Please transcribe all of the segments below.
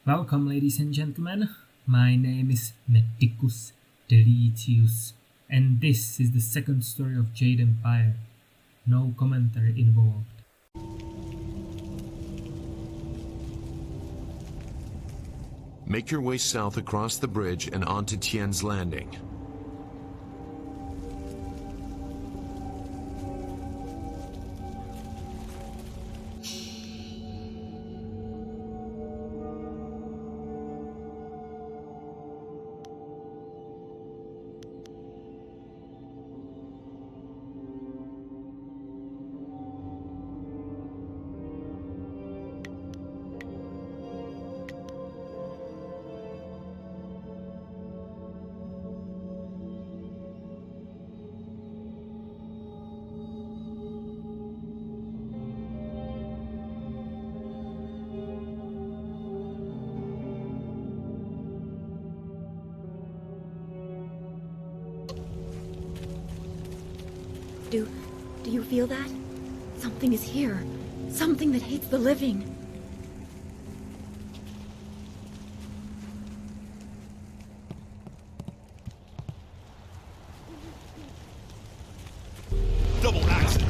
Welcome, ladies and gentlemen. My name is Medicus Deletius, and this is the second story of Jade Empire. No commentary involved. Make your way south across the bridge and onto Tien's Landing. Do you feel that? Something is here. Something that hates the living. Double axes.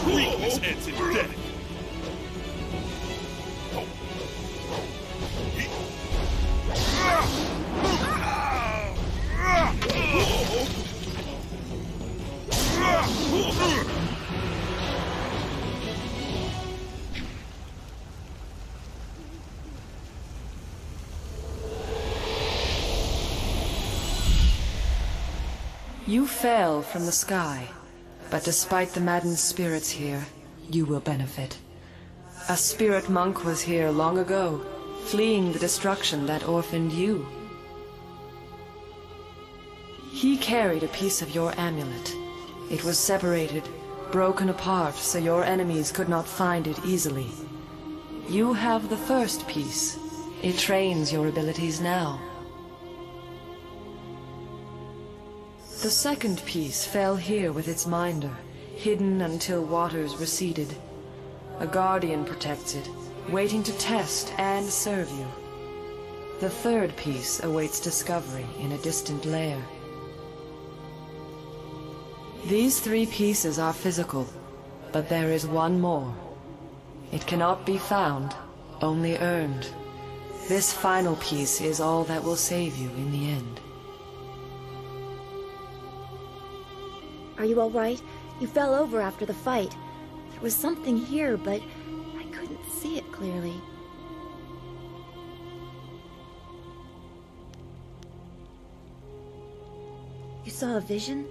Weakness ends in death. You fell from the sky, but despite the maddened spirits here, you will benefit. A spirit monk was here long ago, fleeing the destruction that orphaned you. He carried a piece of your amulet. It was separated, broken apart, so your enemies could not find it easily. You have the first piece. It trains your abilities now. The second piece fell here with its minder, hidden until waters receded. A guardian protects it, waiting to test and serve you. The third piece awaits discovery in a distant lair. These three pieces are physical, but there is one more. It cannot be found, only earned. This final piece is all that will save you in the end. Are you all right? You fell over after the fight. There was something here, but I couldn't see it clearly. You saw a vision?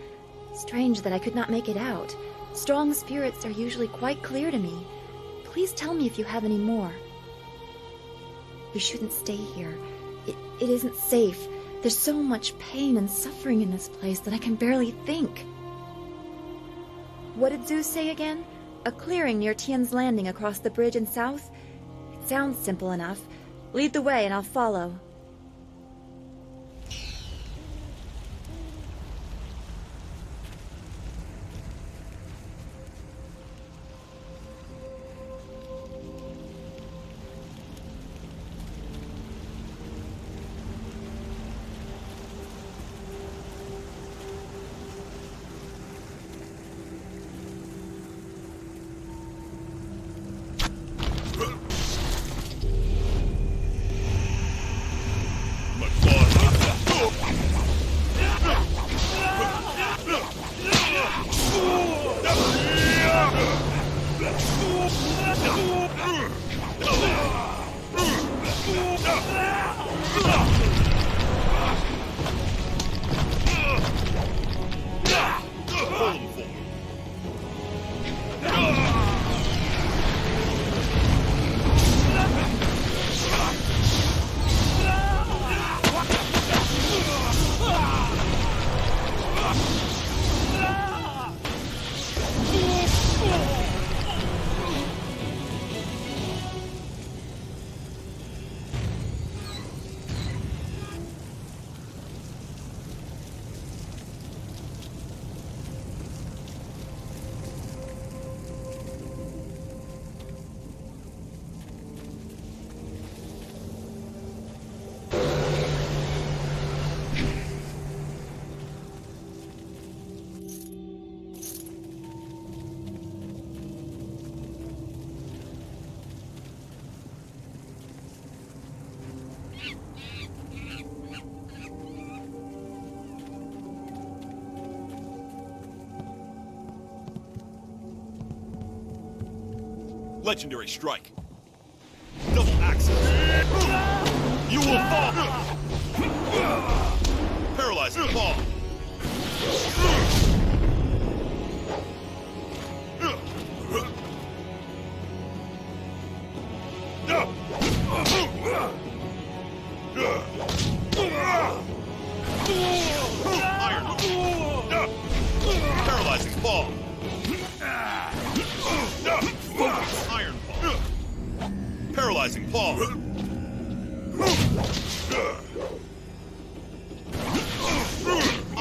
Strange that I could not make it out. Strong spirits are usually quite clear to me. Please tell me if you have any more. We shouldn't stay here. It isn't safe. There's so much pain and suffering in this place that I can barely think. What did Zeus say again? A clearing near Tien's Landing across the bridge in south? It sounds simple enough. Lead the way and I'll follow. Legendary strike. Double axes. You will fall. Paralyzing fall. Iron. Paralyzing fall. Iron fall. Paralyzing fall.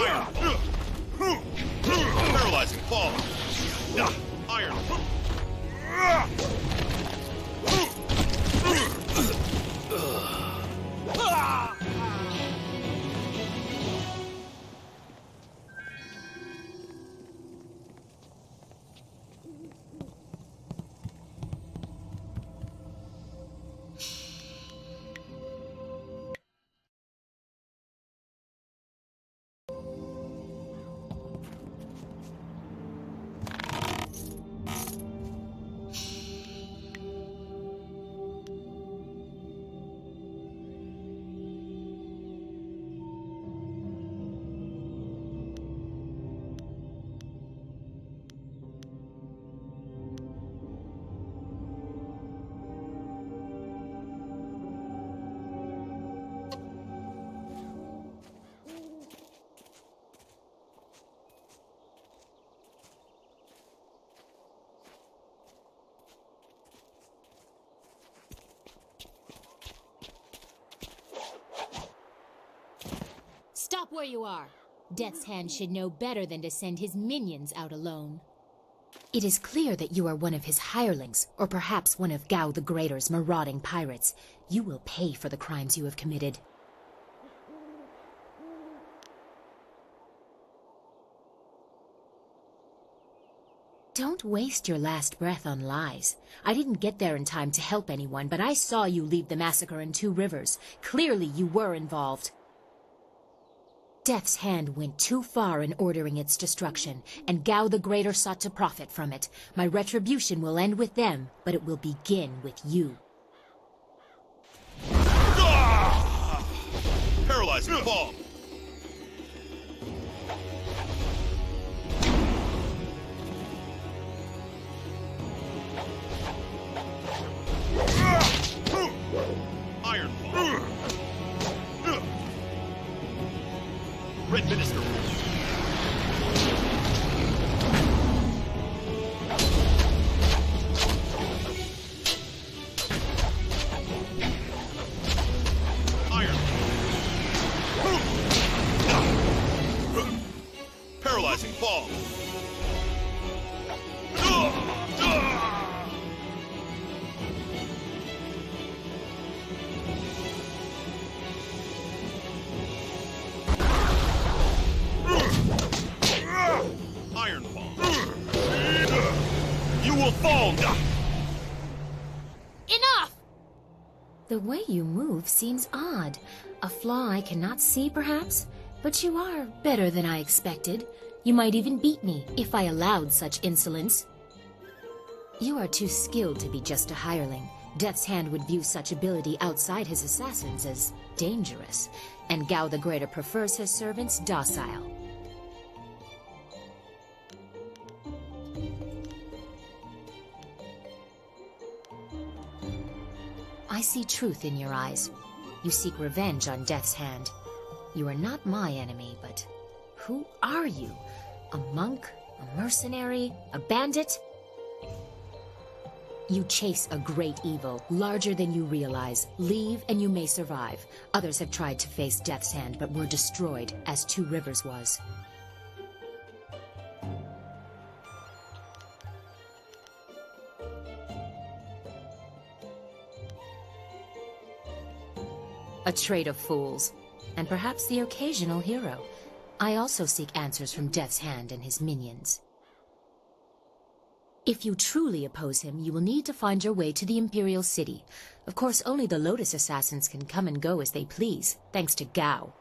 Iron fall. Paralyzing fall. Iron fall. Stop where you are! Death's Hand should know better than to send his minions out alone. It is clear that you are one of his hirelings, or perhaps one of Gao the Greater's marauding pirates. You will pay for the crimes you have committed. Don't waste your last breath on lies. I didn't get there in time to help anyone, but I saw you lead the massacre in Two Rivers. Clearly you were involved. Death's Hand went too far in ordering its destruction, and Gao the Greater sought to profit from it. My retribution will end with them, but it will begin with you. Paralyzing fall. Iron fall. Red Minister. Iron. Paralyzing fall. Iron fall. You will fall. Enough! The way you move seems odd. A flaw I cannot see, perhaps? But you are better than I expected. You might even beat me, if I allowed such insolence. You are too skilled to be just a hireling. Death's Hand would view such ability outside his assassins as dangerous, and Gao the Greater prefers his servants docile. I see truth in your eyes. You seek revenge on Death's Hand. You are not my enemy, but who are you? A monk? A mercenary? A bandit? You chase a great evil, larger than you realize. Leave and you may survive. Others have tried to face Death's Hand, but were destroyed, as Two Rivers was. A trade of fools, and perhaps the occasional hero. I also seek answers from Death's Hand and his minions. If you truly oppose him, you will need to find your way to the Imperial City. Of course, only the Lotus Assassins can come and go as they please, thanks to Gao.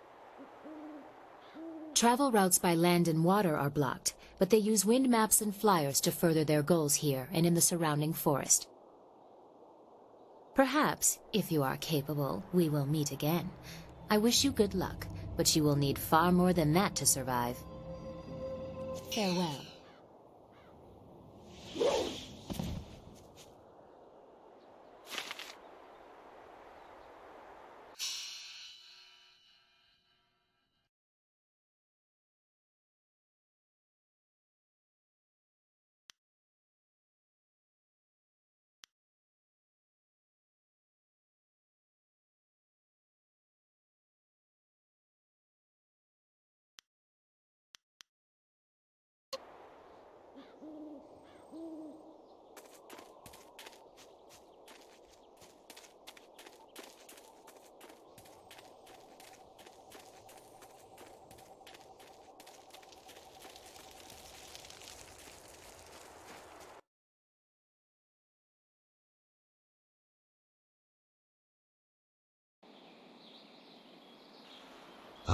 Travel routes by land and water are blocked, but they use wind maps and flyers to further their goals here and in the surrounding forest. Perhaps, if you are capable, we will meet again. I wish you good luck, but you will need far more than that to survive. Farewell.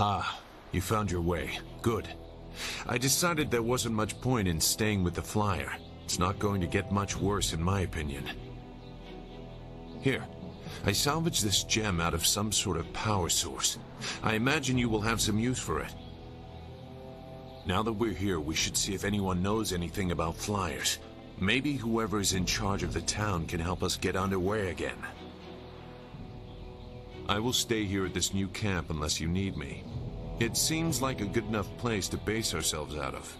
Ah, you found your way. Good. I decided there wasn't much point in staying with the flyer. It's not going to get much worse in my opinion. Here, I salvaged this gem out of some sort of power source. I imagine you will have some use for it. Now that we're here, we should see if anyone knows anything about flyers. Maybe whoever is in charge of the town can help us get underway again. I will stay here at this new camp unless you need me. It seems like a good enough place to base ourselves out of.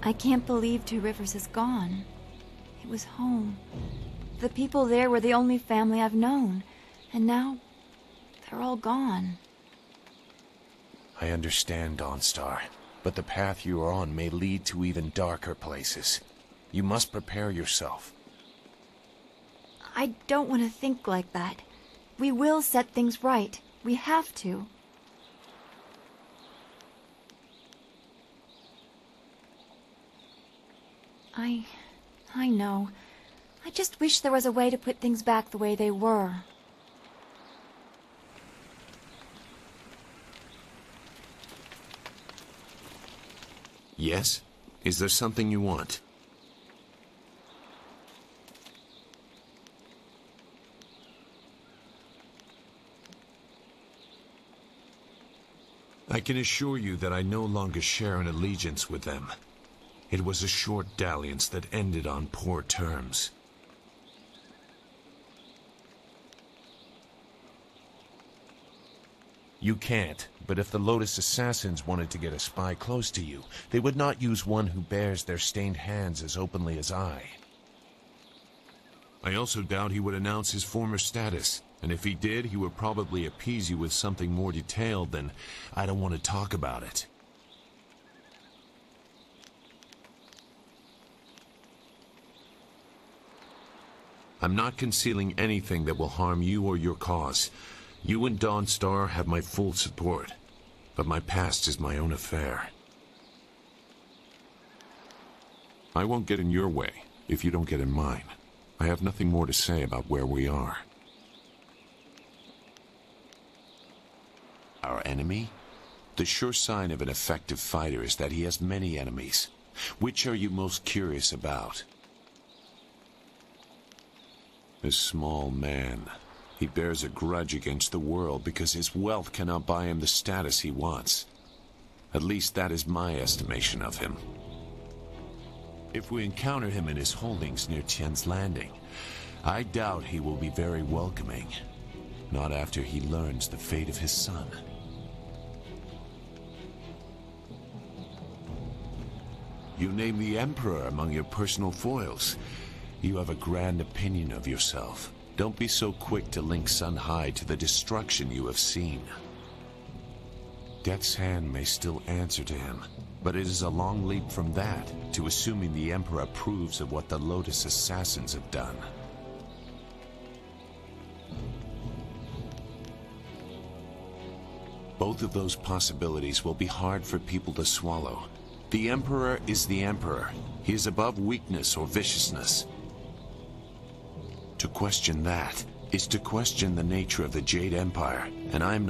I can't believe Two Rivers is gone. It was home. The people there were the only family I've known. And now, they're all gone. I understand, Dawnstar, but the path you are on may lead to even darker places. You must prepare yourself. I don't want to think like that. We will set things right. We have to. I know. I just wish there was a way to put things back the way they were. Yes? Is there something you want? I can assure you that I no longer share an allegiance with them. It was a short dalliance that ended on poor terms. You can't, but if the Lotus Assassins wanted to get a spy close to you, they would not use one who bears their stained hands as openly as I. I also doubt he would announce his former status, and if he did, he would probably appease you with something more detailed than, "I don't want to talk about it." I'm not concealing anything that will harm you or your cause. You and Dawnstar have my full support, but my past is my own affair. I won't get in your way if you don't get in mine. I have nothing more to say about where we are. Our enemy? The sure sign of an effective fighter is that he has many enemies. Which are you most curious about? A small man. He bears a grudge against the world because his wealth cannot buy him the status he wants. At least that is my estimation of him. If we encounter him in his holdings near Tien's Landing, I doubt he will be very welcoming. Not after he learns the fate of his son. You name the Emperor among your personal foils. You have a grand opinion of yourself. Don't be so quick to link Sun High to the destruction you have seen. Death's hand may still answer to him, but it is a long leap from that to assuming the Emperor approves of what the Lotus Assassins have done. Both of those possibilities will be hard for people to swallow. The Emperor is the Emperor. He is above weakness or viciousness. To question that is to question the nature of the Jade Empire, and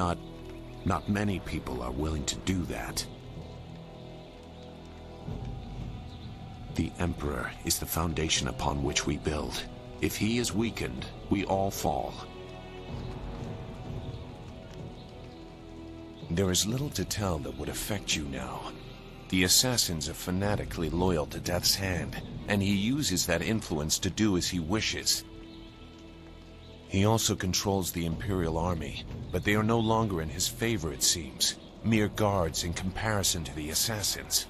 not many people are willing to do that. The Emperor is the foundation upon which we build. If he is weakened, we all fall. There is little to tell that would affect you now. The assassins are fanatically loyal to Death's Hand, and he uses that influence to do as he wishes. He also controls the Imperial Army, but they are no longer in his favor, it seems. Mere guards in comparison to the assassins.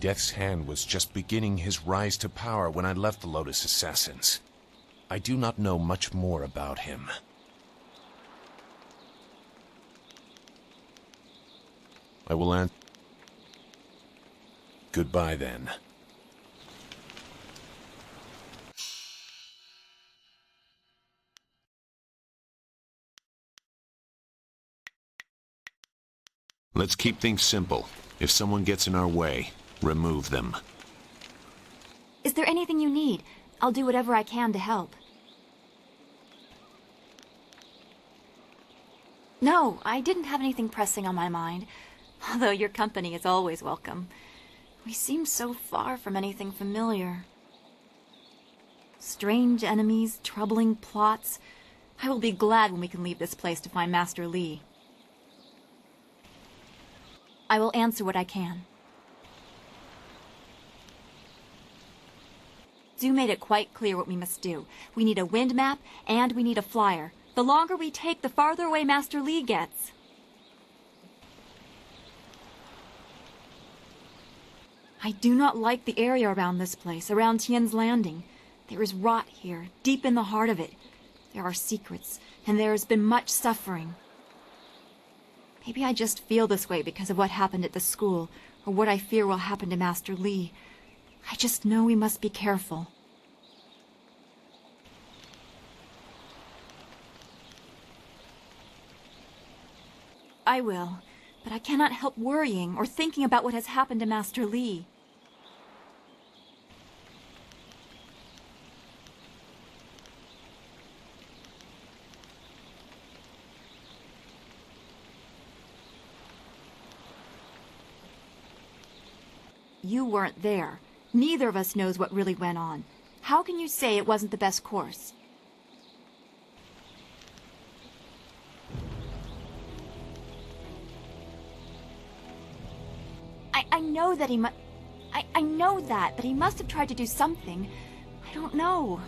Death's Hand was just beginning his rise to power when I left the Lotus Assassins. I do not know much more about him. I will answer. Goodbye, then. Let's keep things simple. If someone gets in our way, remove them. Is there anything you need? I'll do whatever I can to help. No, I didn't have anything pressing on my mind. Although your company is always welcome. We seem so far from anything familiar. Strange enemies, troubling plots. I will be glad when we can leave this place to find Master Li. I will answer what I can. Zhu made it quite clear what we must do. We need a wind map, and we need a flyer. The longer we take, the farther away Master Li gets. I do not like the area around this place, around Tien's Landing. There is rot here, deep in the heart of it. There are secrets, and there has been much suffering. Maybe I just feel this way because of what happened at the school, or what I fear will happen to Master Li. I just know we must be careful. I will, but I cannot help worrying or thinking about what has happened to Master Li. You weren't there. Neither of us knows what really went on. How can you say it wasn't the best course? I know that he I know that, but he must have tried to do something. I don't know.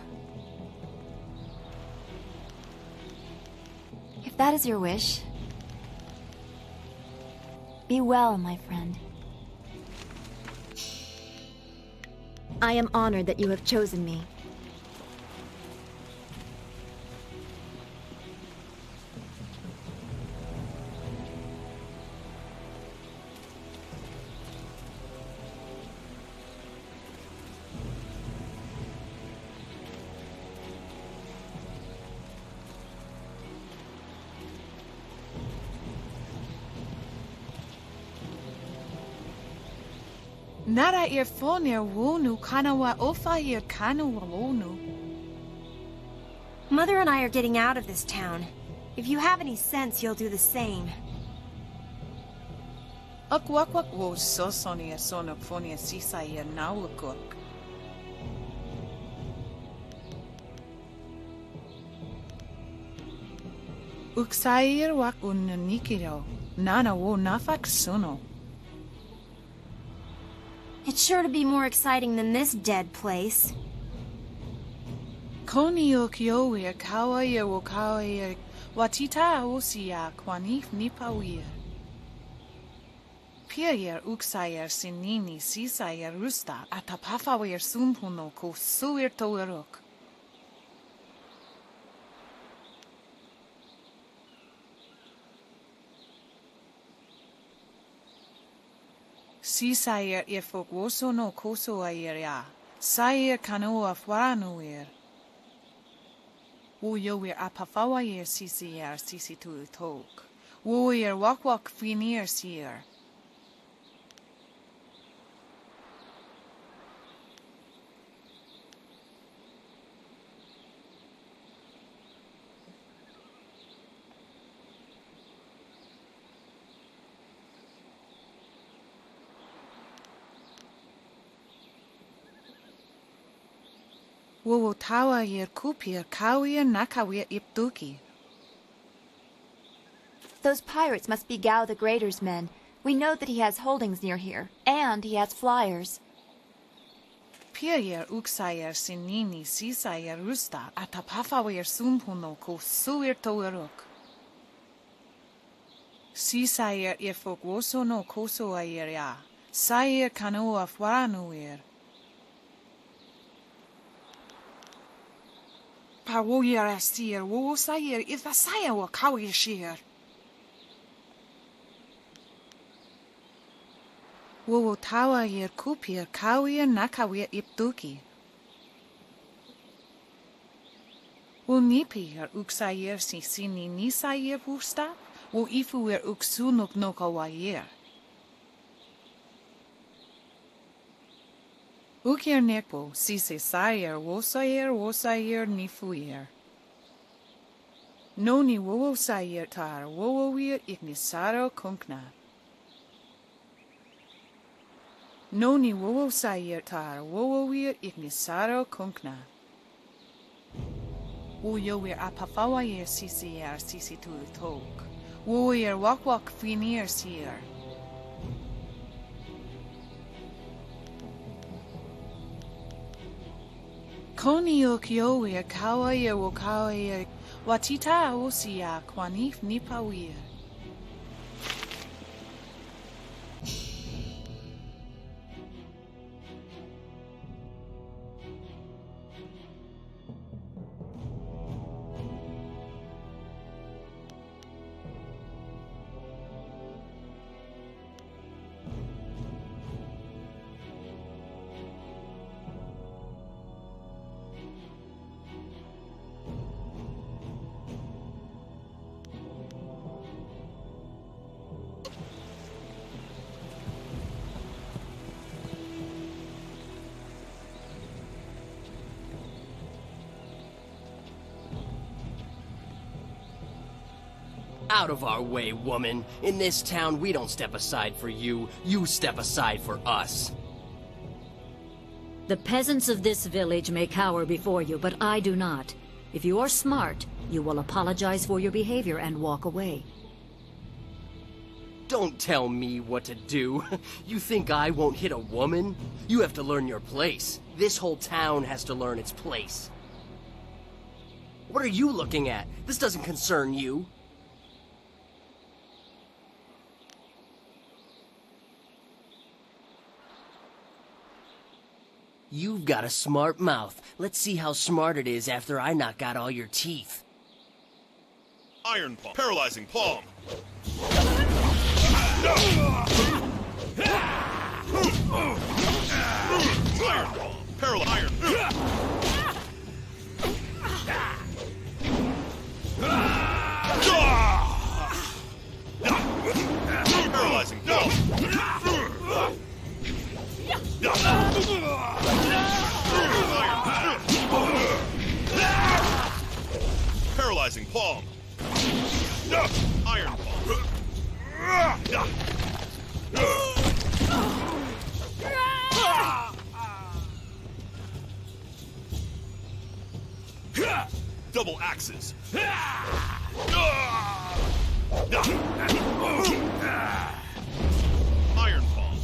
If that is your wish, be well, my friend. I am honored that you have chosen me. Nara earphonea wonu kanawa ofahir kanawa wonu. Mother and I are getting out of this town. If you have any sense, you'll do the same. Akwakwak wo sosonia sonophonia sisaya nawakuk. Uksair wak unanikiro. Nana wo nafak suno. It's sure to be more exciting than this dead place. Konio kioia kawaia wo kawaia watita osia kwanif nipawia. Piayer uksayer sinini sisayer rusta atapafawer sumpuno ko suir toerok. Sisayer ifok woso no koso ayer ya. Sayer kanoa fwaranuir. Woyower apafawayer sisiyer sisitu tok. Woyer wakwak finir sier. Wo tawa yer kupir kawir nakawir ipduki. Those pirates must be Gao the Greater's men. We know that he has holdings near here, and he has flyers. Piayer uksayer sinini sisayer rusta atapafawer sumpuno ko suir toerok. Sisayer ifok woso no koso ayer ya. Sayer kanoa fwaranuir. Pa woyer astir wo sayer ifa sayer wa kawir shir. Wo tawa yer kupir kawir nakawir ipduki. Wo nipir uksayer sini nisayer pusta, wo ifuer uksunuk nokawayer. Ukir nekpo sise sayer wosayer nifuyer. Noni wo sayer tar wo wir ignisaro kunkna. Noni wo sayer tar wo wir ignisaro kunkna. Wo yower apafawayer sisier sisitu tok. Wo yer wakwak finir sier. Konio kioia kawaia wo kawaia watita osia kwanif nipawia. Out of our way, woman. In this town, we don't step aside for you. You step aside for us. The peasants of this village may cower before you, but I do not. If you are smart, you will apologize for your behavior and walk away. Don't tell me what to do. You think I won't hit a woman? You have to learn your place. This whole town has to learn its place. What are you looking at? This doesn't concern you. You've got a smart mouth. Let's see how smart it is after I knock out all your teeth. Iron palm. Paralyzing palm. Iron palm. Iron. Paralyzing palm. Paralyzing palm. Iron palm. Double axes. Iron palm.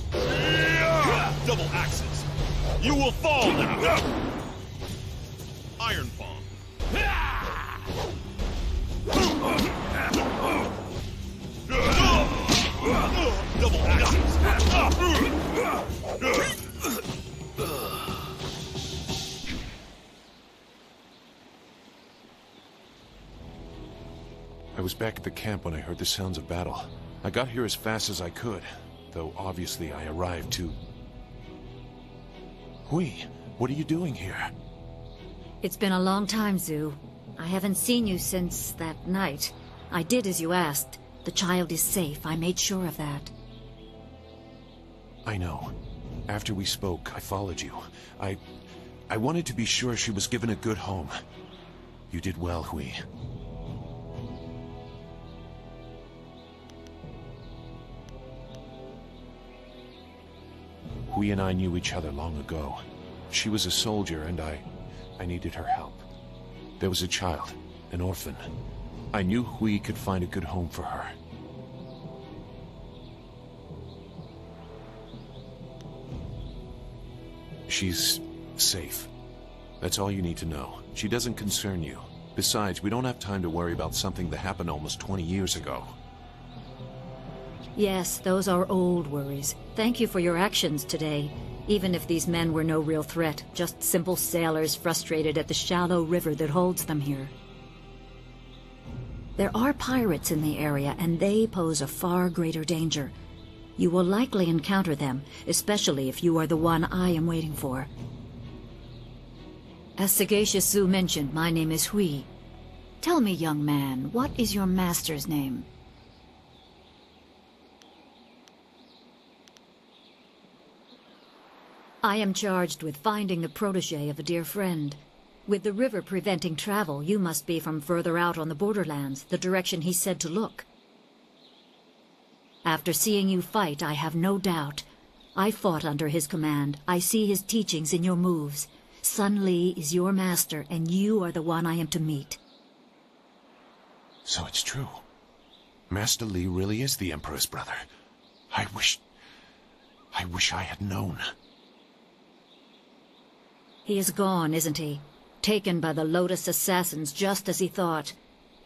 Double axes. You will fall now. Iron palm. was back at the camp when I heard the sounds of battle. I got here as fast as I could, though obviously I arrived too... Hui, what are you doing here? It's been a long time, Zhu. I haven't seen you since that night. I did as you asked. The child is safe. I made sure of that. I know. After we spoke, I followed you. I wanted to be sure she was given a good home. You did well, Hui. Hui and I knew each other long ago. She was a soldier, and I needed her help. There was a child, an orphan. I knew Hui could find a good home for her. She's safe. That's all you need to know. She doesn't concern you. Besides, we don't have time to worry about something that happened almost 20 years ago. Yes, those are old worries. Thank you for your actions today. Even if these men were no real threat, just simple sailors frustrated at the shallow river that holds them here. There are pirates in the area, and they pose a far greater danger. You will likely encounter them, especially if you are the one I am waiting for. As Sagacious Zhu mentioned, my name is Hui. Tell me, young man, what is your master's name? I am charged with finding the protege of a dear friend. With the river preventing travel, you must be from further out on the borderlands, the direction he said to look. After seeing you fight, I have no doubt. I fought under his command. I see his teachings in your moves. Sun Li is your master, and you are the one I am to meet. So it's true. Master Li really is the Emperor's brother. I wish I had known. He is gone, isn't he? Taken by the Lotus assassins just as he thought.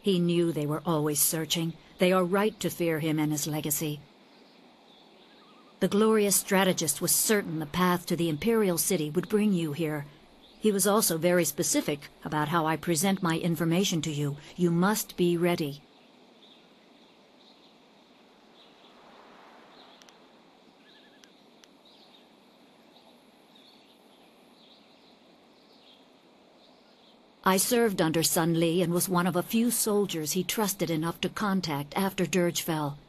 He knew they were always searching. They are right to fear him and his legacy. The glorious strategist was certain the path to the Imperial City would bring you here. He was also very specific about how I present my information to you. You must be ready. I served under Sun Li and was one of a few soldiers he trusted enough to contact after Dirge fell.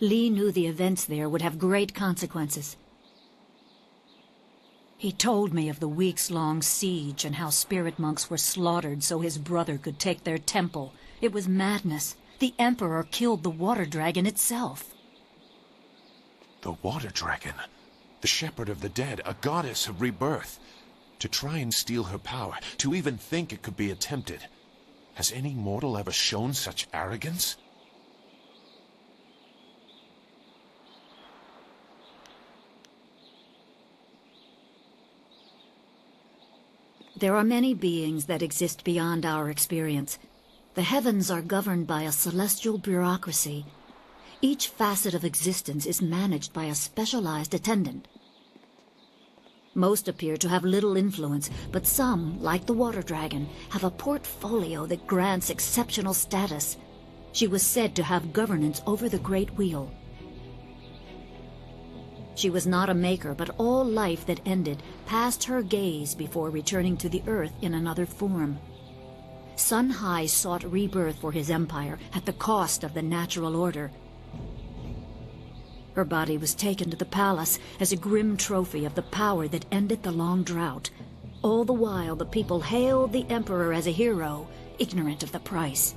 Li knew the events there would have great consequences. He told me of the weeks-long siege and how spirit monks were slaughtered so his brother could take their temple. It was madness. The Emperor killed the water dragon itself. The water dragon? The shepherd of the dead, a goddess of rebirth. To try and steal her power, to even think it could be attempted. Has any mortal ever shown such arrogance? There are many beings that exist beyond our experience. The heavens are governed by a celestial bureaucracy. Each facet of existence is managed by a specialized attendant. Most appear to have little influence, but some, like the water dragon, have a portfolio that grants exceptional status. She was said to have governance over the Great Wheel. She was not a maker, but all life that ended passed her gaze before returning to the earth in another form. Sun Hai sought rebirth for his empire at the cost of the natural order. Her body was taken to the palace as a grim trophy of the power that ended the long drought. All the while, the people hailed the Emperor as a hero, ignorant of the price.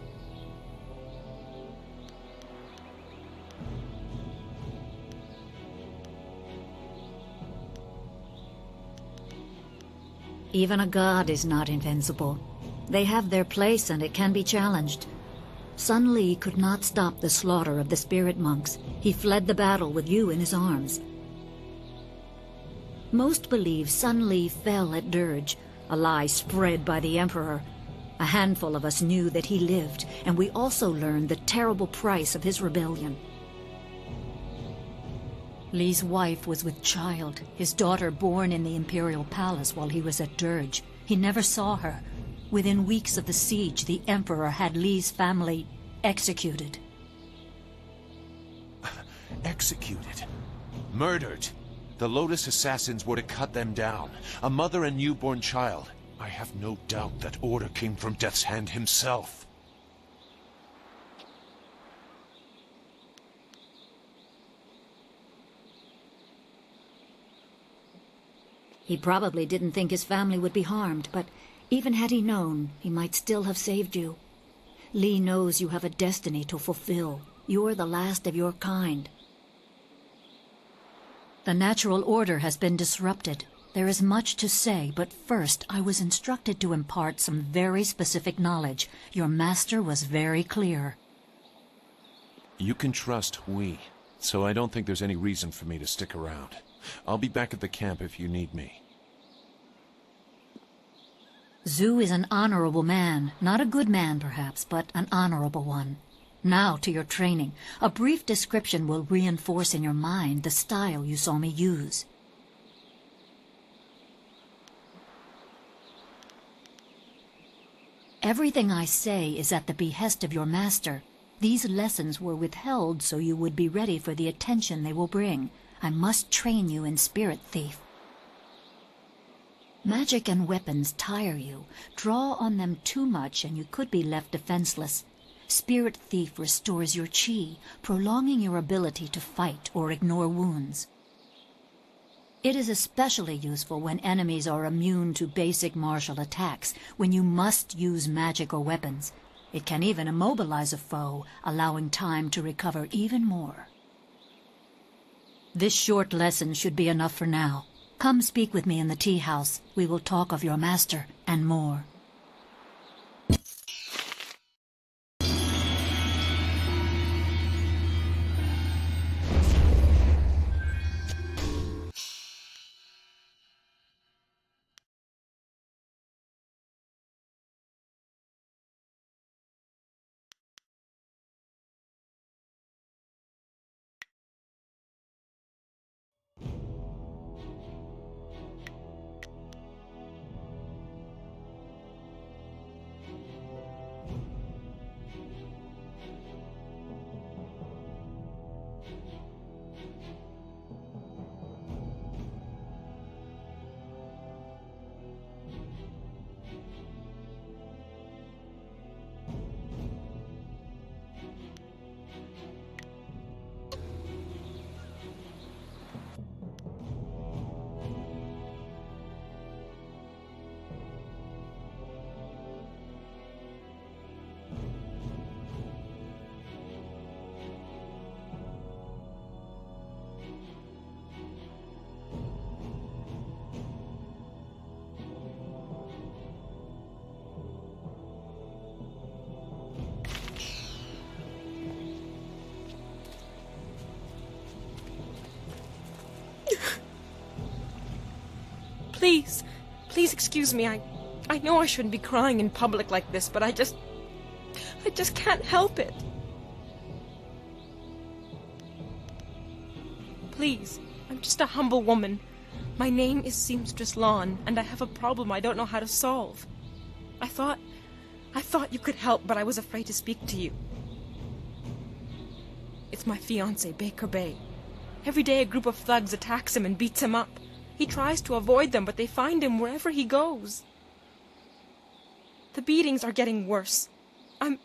Even a god is not invincible. They have their place and it can be challenged. Sun Li could not stop the slaughter of the spirit monks. He fled the battle with you in his arms. Most believe Sun Li fell at Dirge, a lie spread by the Emperor. A handful of us knew that he lived, and we also learned the terrible price of his rebellion. Li's wife was with child, his daughter born in the Imperial Palace while he was at Dirge. He never saw her. Within weeks of the siege, the Emperor had Li's family executed. Executed. Murdered. The Lotus assassins were to cut them down. A mother and newborn child. I have no doubt that order came from Death's Hand himself. He probably didn't think his family would be harmed, but even had he known, he might still have saved you. Lee knows you have a destiny to fulfill. You're the last of your kind. The natural order has been disrupted. There is much to say, but first I was instructed to impart some very specific knowledge. Your master was very clear. You can trust we, so I don't think there's any reason for me to stick around. I'll be back at the camp if you need me. Zhu is an honorable man. Not a good man, perhaps, but an honorable one. Now to your training. A brief description will reinforce in your mind the style you saw me use. Everything I say is at the behest of your master. These lessons were withheld so you would be ready for the attention they will bring. I must train you in Spirit Thief. Magic and weapons tire you. Draw on them too much and you could be left defenseless. Spirit Thief restores your chi, prolonging your ability to fight or ignore wounds. It is especially useful when enemies are immune to basic martial attacks, when you must use magic or weapons. It can even immobilize a foe, allowing time to recover even more. This short lesson should be enough for now. Come speak with me in the tea house. We will talk of your master and more. Please excuse me. I know I shouldn't be crying in public like this, but I just can't help it. Please, I'm just a humble woman. My name is Seamstress Lawn, and I have a problem I don't know how to solve. I thought you could help, but I was afraid to speak to you. It's my fiancé, Baker Bay. Every day a group of thugs attacks him and beats him up. He tries to avoid them, but they find him wherever he goes. The beatings are getting worse. I'm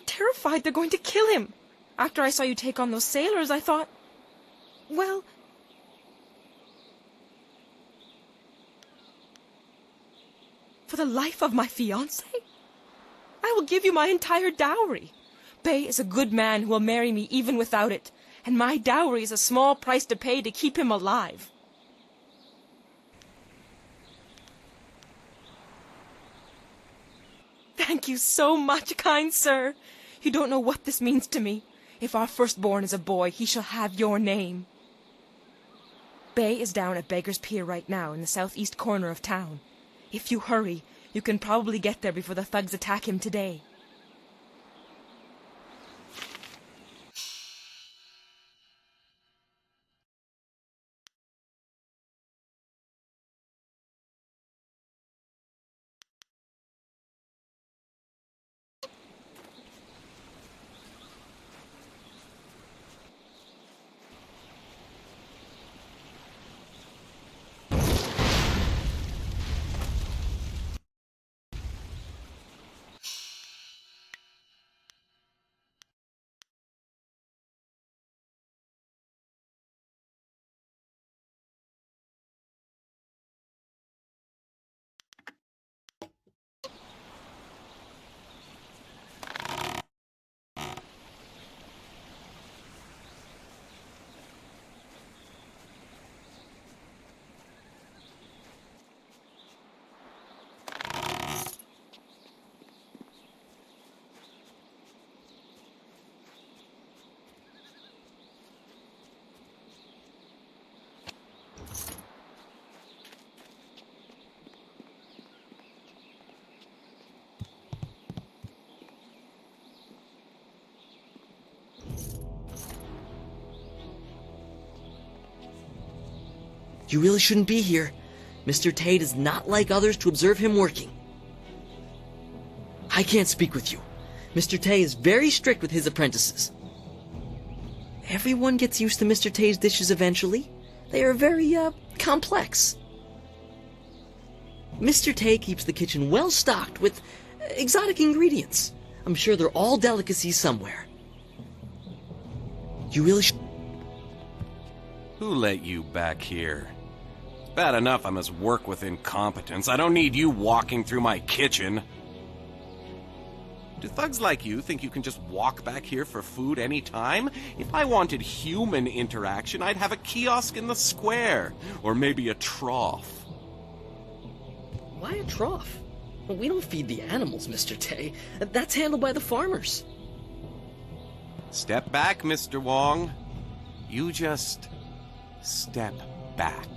terrified they're going to kill him. After I saw you take on those sailors, I thought, well, for the life of my fiancé, I will give you my entire dowry. Bay is a good man who will marry me even without it, and my dowry is a small price to pay to keep him alive. Thank you so much, kind sir. You don't know what this means to me. If our firstborn is a boy, he shall have your name. Bay is down at Beggar's Pier right now in the southeast corner of town. If you hurry, you can probably get there before the thugs attack him today. You really shouldn't be here. Mr. Tay does not like others to observe him working. I can't speak with you. Mr. Tay is very strict with his apprentices. Everyone gets used to Mr. Tay's dishes eventually. They are very, complex. Mr. Tay keeps the kitchen well stocked with exotic ingredients. I'm sure they're all delicacies somewhere. You really Who let you back here? It's bad enough I must work with incompetence. I don't need you walking through my kitchen. Do thugs like you think you can just walk back here for food any time? If I wanted human interaction, I'd have a kiosk in the square. Or maybe a trough. Why a trough? Well, we don't feed the animals, Mr. Tay. That's handled by the farmers. Step back, Mr. Wong. You just step back.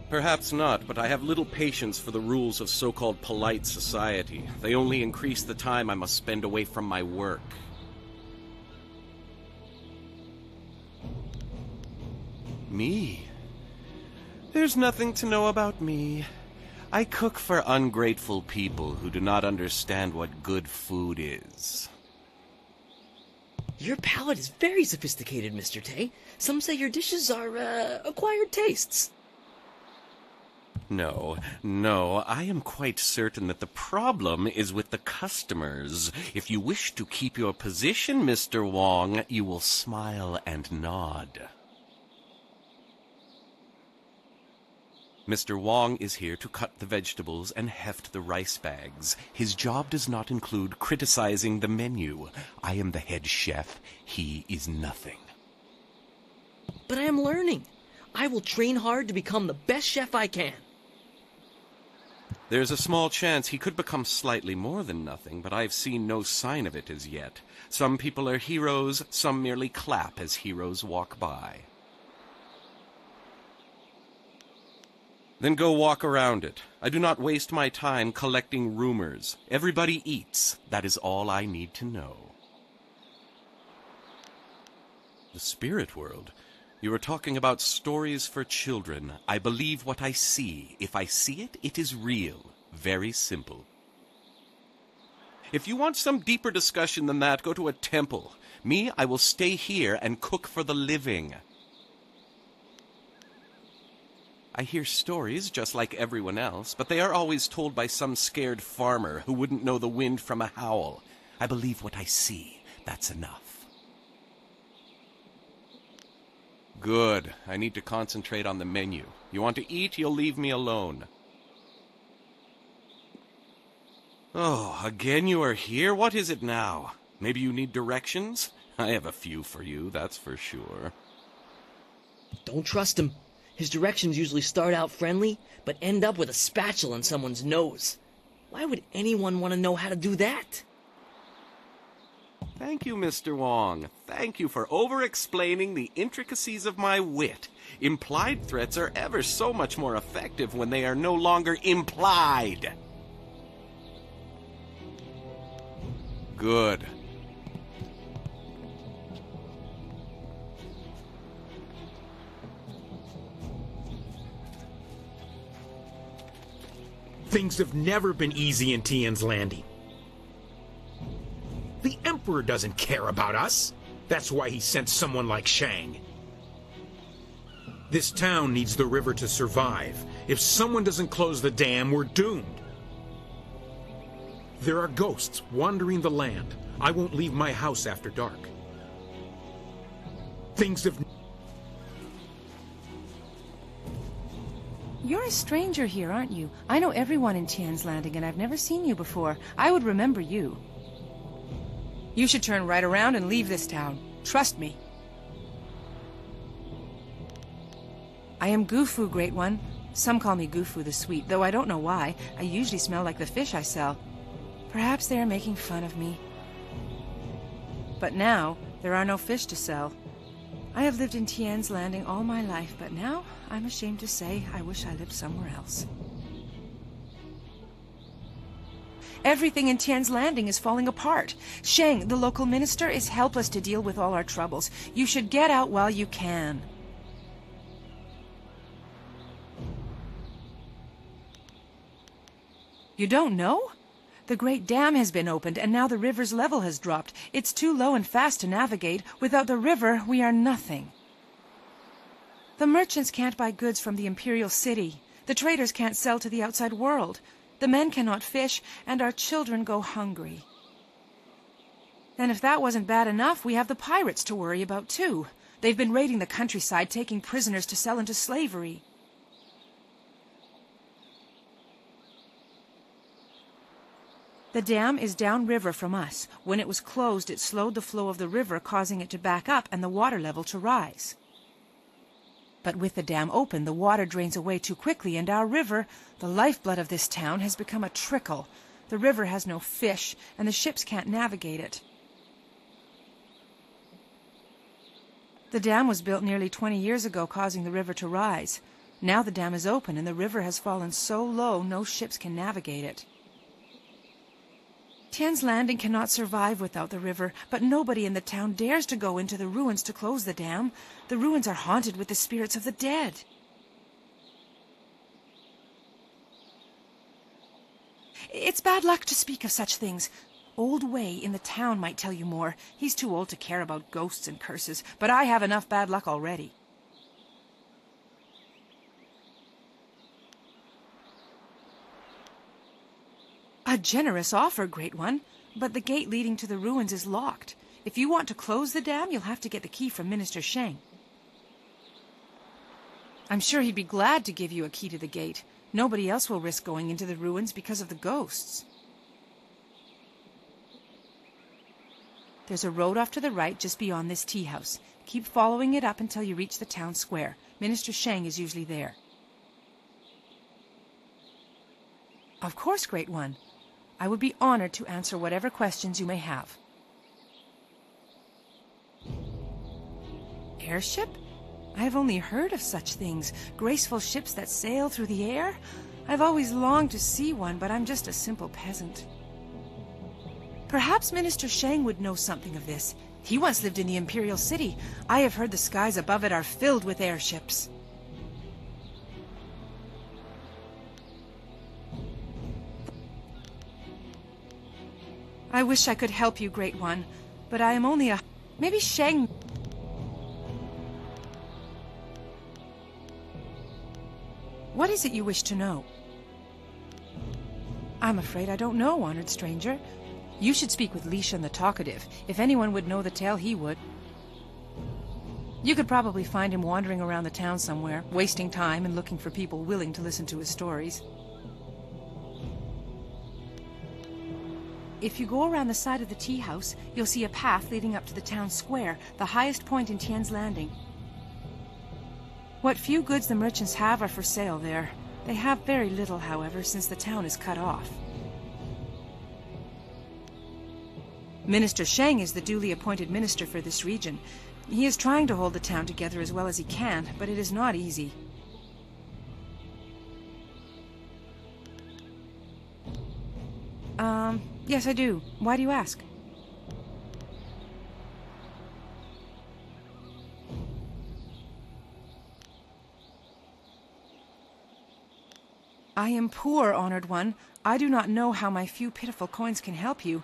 Perhaps not, but I have little patience for the rules of so-called polite society. They only increase the time I must spend away from my work. Me? There's nothing to know about me. I cook for ungrateful people who do not understand what good food is. Your palate is very sophisticated, Mr. Tay. Some say your dishes are, acquired tastes. No, I am quite certain that the problem is with the customers. If you wish to keep your position, Mr. Wong, you will smile and nod. Mr. Wong is here to cut the vegetables and heft the rice bags. His job does not include criticizing the menu. I am the head chef. He is nothing. But I am learning. I will train hard to become the best chef I can. There's a small chance he could become slightly more than nothing, but I've seen no sign of it as yet. Some people are heroes, some merely clap as heroes walk by. Then go walk around it. I do not waste my time collecting rumors. Everybody eats. That is all I need to know. The spirit world? You are talking about stories for children. I believe what I see. If I see it, it is real. Very simple. If you want some deeper discussion than that, go to a temple. Me, I will stay here and cook for the living. I hear stories just like everyone else, but they are always told by some scared farmer who wouldn't know the wind from a howl. I believe what I see. That's enough. Good. I need to concentrate on the menu. You want to eat, you'll leave me alone. Oh, again you are here? What is it now? Maybe you need directions? I have a few for you, that's for sure. Don't trust him. His directions usually start out friendly, but end up with a spatula in someone's nose. Why would anyone want to know how to do that? Thank you, Mr. Wong. Thank you for over-explaining the intricacies of my wit. Implied threats are ever so much more effective when they are no longer implied. Good. Things have never been easy in Tien's Landing. The Emperor doesn't care about us. That's why he sent someone like Shang. This town needs the river to survive. If someone doesn't close the dam, we're doomed. There are ghosts wandering the land. I won't leave my house after dark. Things have... You're a stranger here, aren't you? I know everyone in Tien's Landing, and I've never seen you before. I would remember you. You should turn right around and leave this town. Trust me. I am Gufu, Great One. Some call me Gufu the Sweet, though I don't know why. I usually smell like the fish I sell. Perhaps they are making fun of me. But now, there are no fish to sell. I have lived in Tien's Landing all my life, but now, I'm ashamed to say, I wish I lived somewhere else. Everything in Tien's Landing is falling apart. Sheng, the local minister, is helpless to deal with all our troubles. You should get out while you can. You don't know? The Great Dam has been opened, and now the river's level has dropped. It's too low and fast to navigate. Without the river, we are nothing. The merchants can't buy goods from the Imperial City. The traders can't sell to the outside world. The men cannot fish, and our children go hungry. And if that wasn't bad enough, we have the pirates to worry about too. They've been raiding the countryside, taking prisoners to sell into slavery. The dam is downriver from us. When it was closed, it slowed the flow of the river, causing it to back up and the water level to rise. But with the dam open, the water drains away too quickly, and our river, the lifeblood of this town, has become a trickle. The river has no fish, and the ships can't navigate it. The dam was built nearly 20 years ago, causing the river to rise. Now the dam is open, and the river has fallen so low no ships can navigate it. Tien's Landing cannot survive without the river, but nobody in the town dares to go into the ruins to close the dam. The ruins are haunted with the spirits of the dead. It's bad luck to speak of such things. Old Wei in the town might tell you more. He's too old to care about ghosts and curses, but I have enough bad luck already. A generous offer, Great One, but the gate leading to the ruins is locked. If you want to close the dam, you'll have to get the key from Minister Sheng. I'm sure he'd be glad to give you a key to the gate. Nobody else will risk going into the ruins because of the ghosts. There's a road off to the right just beyond this tea house. Keep following it up until you reach the town square. Minister Sheng is usually there. Of course, Great One. I would be honored to answer whatever questions you may have. Airship? I have only heard of such things. Graceful ships that sail through the air? I've always longed to see one, but I'm just a simple peasant. Perhaps Minister Sheng would know something of this. He once lived in the Imperial City. I have heard the skies above it are filled with airships. I wish I could help you, Great One, but I am only a... Maybe Sheng... What is it you wish to know? I'm afraid I don't know, honored stranger. You should speak with Lishan the Talkative. If anyone would know the tale, he would. You could probably find him wandering around the town somewhere, wasting time and looking for people willing to listen to his stories. If you go around the side of the tea house, you'll see a path leading up to the town square, the highest point in Tien's Landing. What few goods the merchants have are for sale there. They have very little, however, since the town is cut off. Minister Sheng is the duly appointed minister for this region. He is trying to hold the town together as well as he can, but it is not easy. Yes, I do. Why do you ask? I am poor, honored one. I do not know how my few pitiful coins can help you.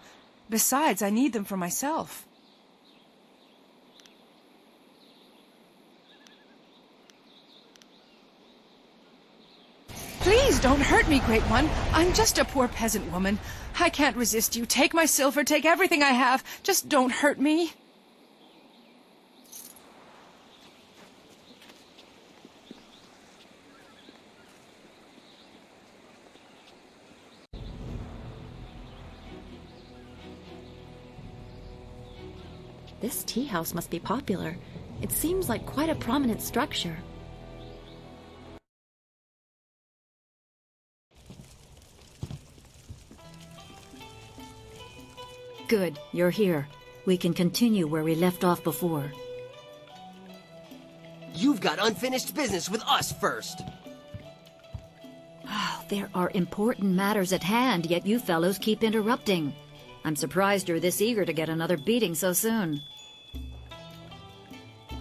Besides, I need them for myself. Please don't hurt me, Great One. I'm just a poor peasant woman. I can't resist you. Take my silver, take everything I have. Just don't hurt me. This tea house must be popular. It seems like quite a prominent structure. Good, you're here. We can continue where we left off before. You've got unfinished business with us first. There are important matters at hand, yet you fellows keep interrupting. I'm surprised you're this eager to get another beating so soon.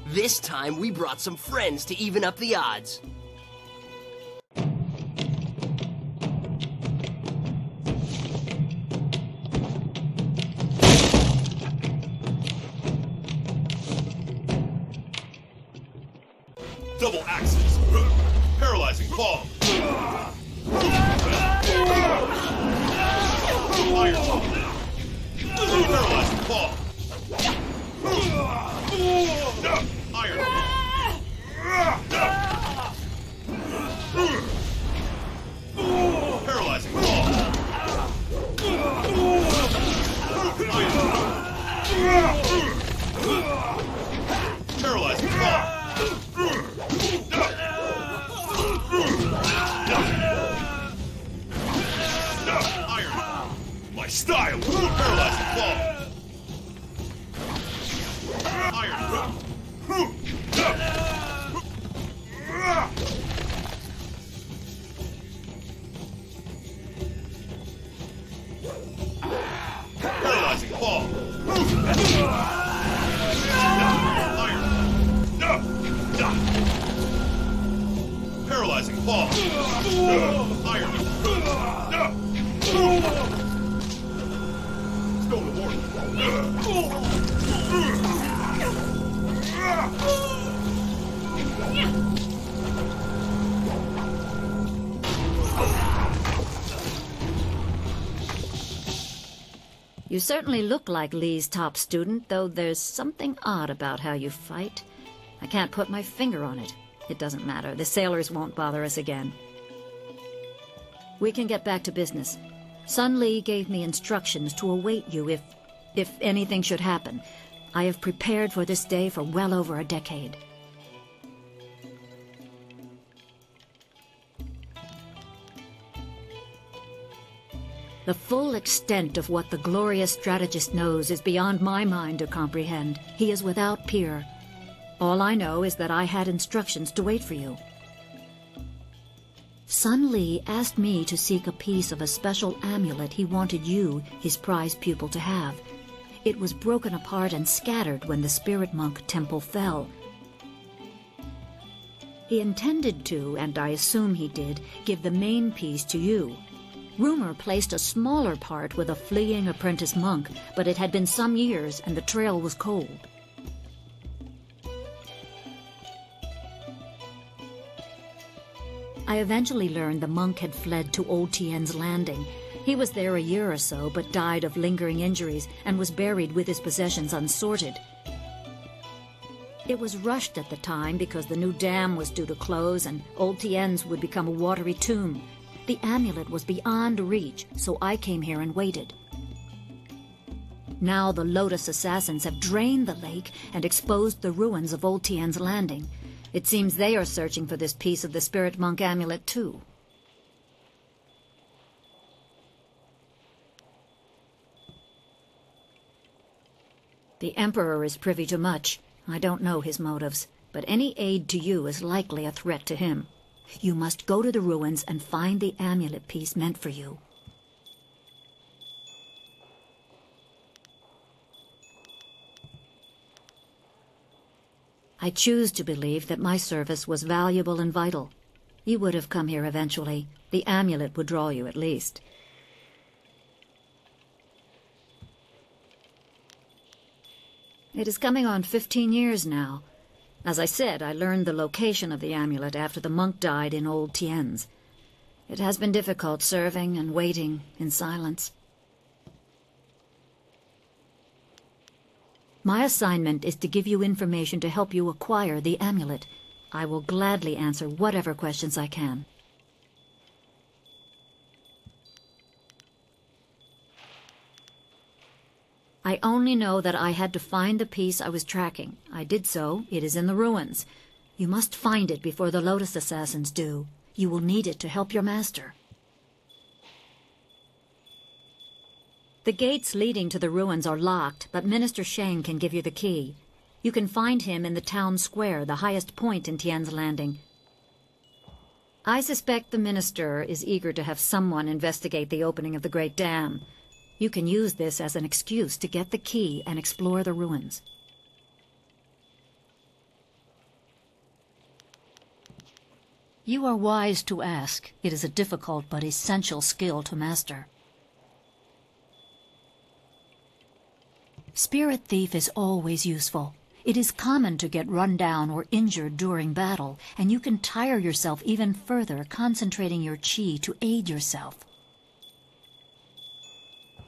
This time we brought some friends to even up the odds. Double axes. Paralyzing palm. Iron palm. Paralyzing palm. Iron palm. Paralyzing palm. Iron palm. Paralyzing palm. My style! Paralyzing ball! Iron! Paralyzing ball! Iron! Paralyzing ball! Iron! Stone of Order. You certainly look like Lee's top student, though there's something odd about how you fight. I can't put my finger on it. It doesn't matter. The sailors won't bother us again. We can get back to business. Sun Li gave me instructions to await you if anything should happen. I have prepared for this day for well over a decade. The full extent of what the glorious strategist knows is beyond my mind to comprehend. He is without peer. All I know is that I had instructions to wait for you. Sun Li asked me to seek a piece of a special amulet he wanted you, his prize pupil, to have. It was broken apart and scattered when the spirit monk temple fell. He intended to, and I assume he did, give the main piece to you. Rumor placed a smaller part with a fleeing apprentice monk, but it had been some years and the trail was cold. I eventually learned the monk had fled to Old Tien's landing. He was there a year or so, but died of lingering injuries and was buried with his possessions unsorted. It was rushed at the time because the new dam was due to close and Old Tien's would become a watery tomb. The amulet was beyond reach, so I came here and waited. Now the Lotus assassins have drained the lake and exposed the ruins of Old Tien's landing. It seems they are searching for this piece of the spirit monk amulet, too. The Emperor is privy to much. I don't know his motives, but any aid to you is likely a threat to him. You must go to the ruins and find the amulet piece meant for you. I choose to believe that my service was valuable and vital. You would have come here eventually. The amulet would draw you at least. It is coming on 15 years now. As I said, I learned the location of the amulet after the monk died in Old Tien's. It has been difficult serving and waiting in silence. My assignment is to give you information to help you acquire the amulet. I will gladly answer whatever questions I can. I only know that I had to find the piece I was tracking. I did so. It is in the ruins. You must find it before the Lotus assassins do. You will need it to help your master. The gates leading to the ruins are locked, but Minister Sheng can give you the key. You can find him in the town square, the highest point in Tien's Landing. I suspect the minister is eager to have someone investigate the opening of the Great Dam. You can use this as an excuse to get the key and explore the ruins. You are wise to ask. It is a difficult but essential skill to master. Spirit Thief is always useful. It is common to get run down or injured during battle, and you can tire yourself even further concentrating your chi to aid yourself.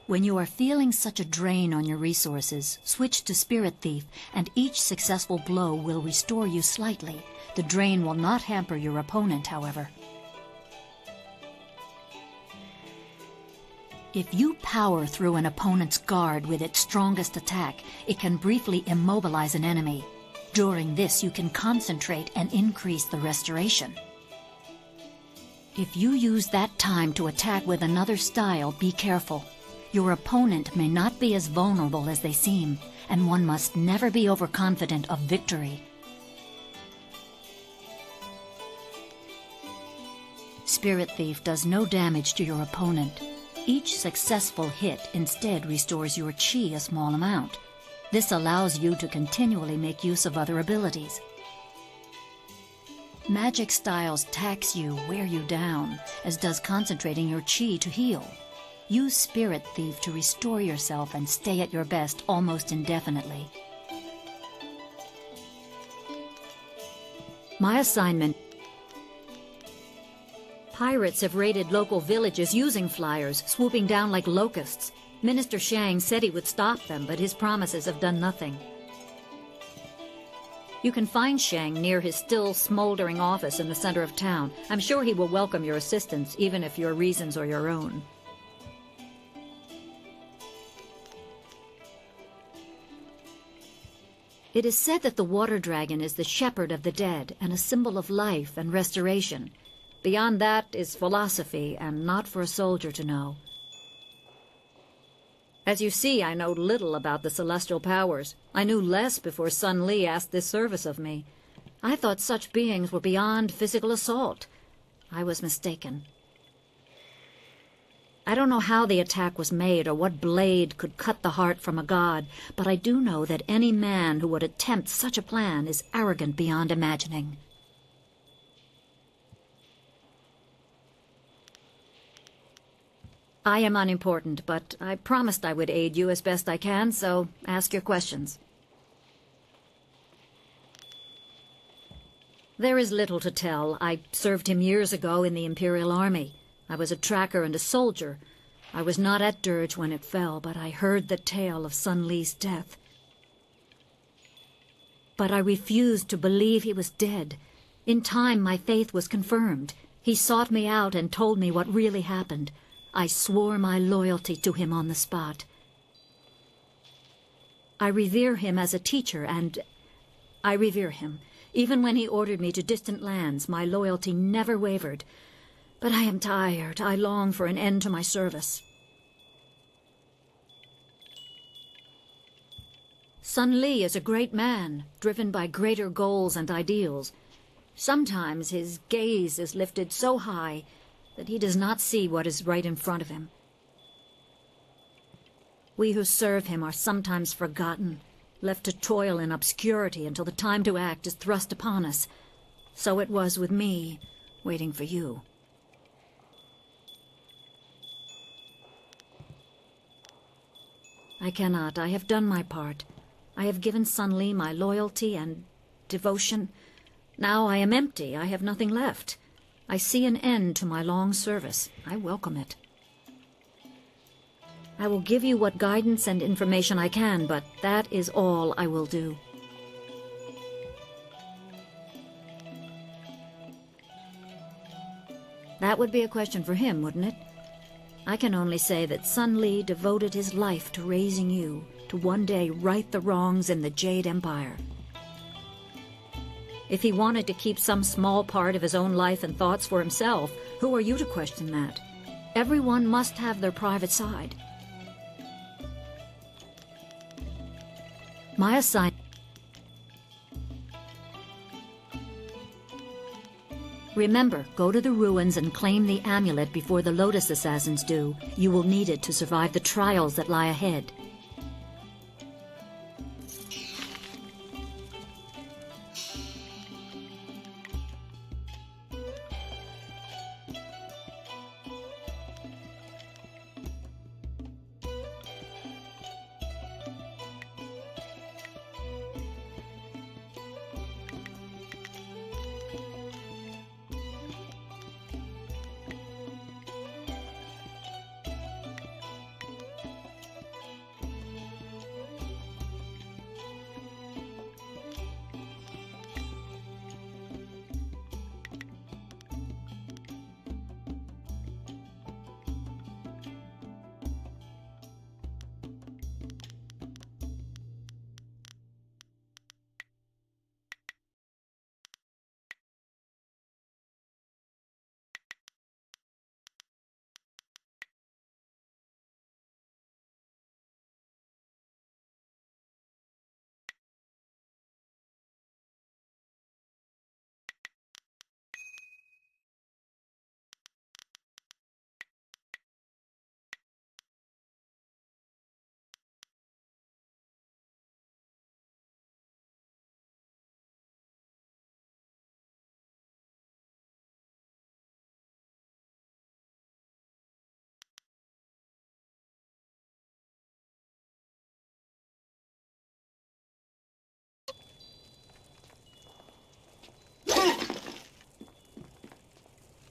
When you are feeling such a drain on your resources, switch to Spirit Thief, and each successful blow will restore you slightly. The drain will not hamper your opponent, however. If you power through an opponent's guard with its strongest attack, it can briefly immobilize an enemy. During this, you can concentrate and increase the restoration. If you use that time to attack with another style, be careful. Your opponent may not be as vulnerable as they seem, and one must never be overconfident of victory. Spirit Thief does no damage to your opponent. Each successful hit instead restores your chi a small amount. This allows you to continually make use of other abilities. Magic styles tax you, wear you down, as does concentrating your chi to heal. Use Spirit Thief to restore yourself and stay at your best almost indefinitely. My assignment. Pirates have raided local villages using flyers, swooping down like locusts. Minister Shang said he would stop them, but his promises have done nothing. You can find Shang near his still smoldering office in the center of town. I'm sure he will welcome your assistance, even if your reasons are your own. It is said that the water dragon is the shepherd of the dead and a symbol of life and restoration. Beyond that is philosophy, and not for a soldier to know. As you see, I know little about the celestial powers. I knew less before Sun Li asked this service of me. I thought such beings were beyond physical assault. I was mistaken. I don't know how the attack was made or what blade could cut the heart from a god, but I do know that any man who would attempt such a plan is arrogant beyond imagining. I am unimportant, but I promised I would aid you as best I can, so ask your questions. There is little to tell. I served him years ago in the Imperial Army. I was a tracker and a soldier. I was not at Dirge when it fell, but I heard the tale of Sun Li's death. But I refused to believe he was dead. In time, my faith was confirmed. He sought me out and told me what really happened. I swore my loyalty to him on the spot. I revere him as a teacher, and I revere him. Even when he ordered me to distant lands, my loyalty never wavered. But I am tired. I long for an end to my service. Sun Li is a great man, driven by greater goals and ideals. Sometimes his gaze is lifted so high that he does not see what is right in front of him. We who serve him are sometimes forgotten, left to toil in obscurity until the time to act is thrust upon us. So it was with me, waiting for you. I cannot. I have done my part. I have given Sun Li my loyalty and devotion. Now I am empty. I have nothing left. I see an end to my long service. I welcome it. I will give you what guidance and information I can, but that is all I will do. That would be a question for him, wouldn't it? I can only say that Sun Li devoted his life to raising you, to one day right the wrongs in the Jade Empire. If he wanted to keep some small part of his own life and thoughts for himself, who are you to question that? Everyone must have their private side. My assignment... Remember, go to the ruins and claim the amulet before the Lotus Assassins do. You will need it to survive the trials that lie ahead.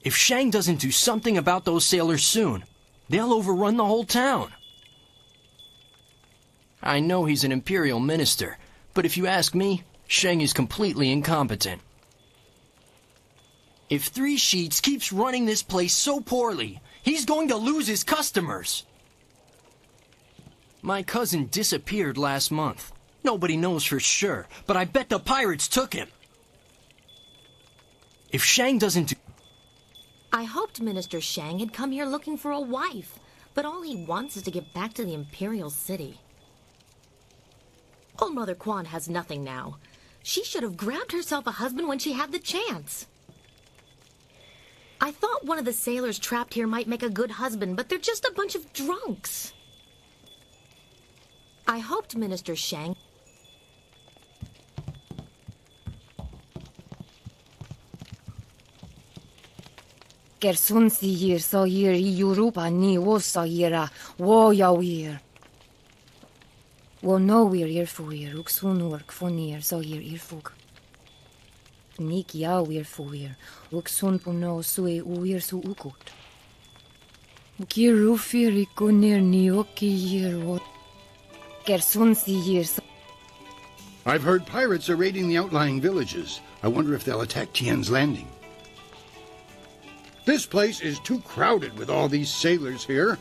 If Shang doesn't do something about those sailors soon, they'll overrun the whole town. I know he's an Imperial minister, but if you ask me, Shang is completely incompetent. If Three Sheets keeps running this place so poorly, he's going to lose his customers. My cousin disappeared last month. Nobody knows for sure, but I bet the pirates took him. If Shang doesn't do... I hoped Minister Shang had come here looking for a wife, but all he wants is to get back to the Imperial City. Old Mother Quan has nothing now. She should have grabbed herself a husband when she had the chance. I thought one of the sailors trapped here might make a good husband, but they're just a bunch of drunks. I hoped Minister Shang... Gersun siyir soyir Europa ni wo soyira wo yawir. Wo no wir irfuir uksunur kfonir soyir irfuk. Nik yawir fuir uksun puno sui uir su ukut. Ukirufir ikunir ni okiyir wo. Gersun siyir so... I've heard pirates are raiding the outlying villages. I wonder if they'll attack Tien's Landing. This place is too crowded with all these sailors here.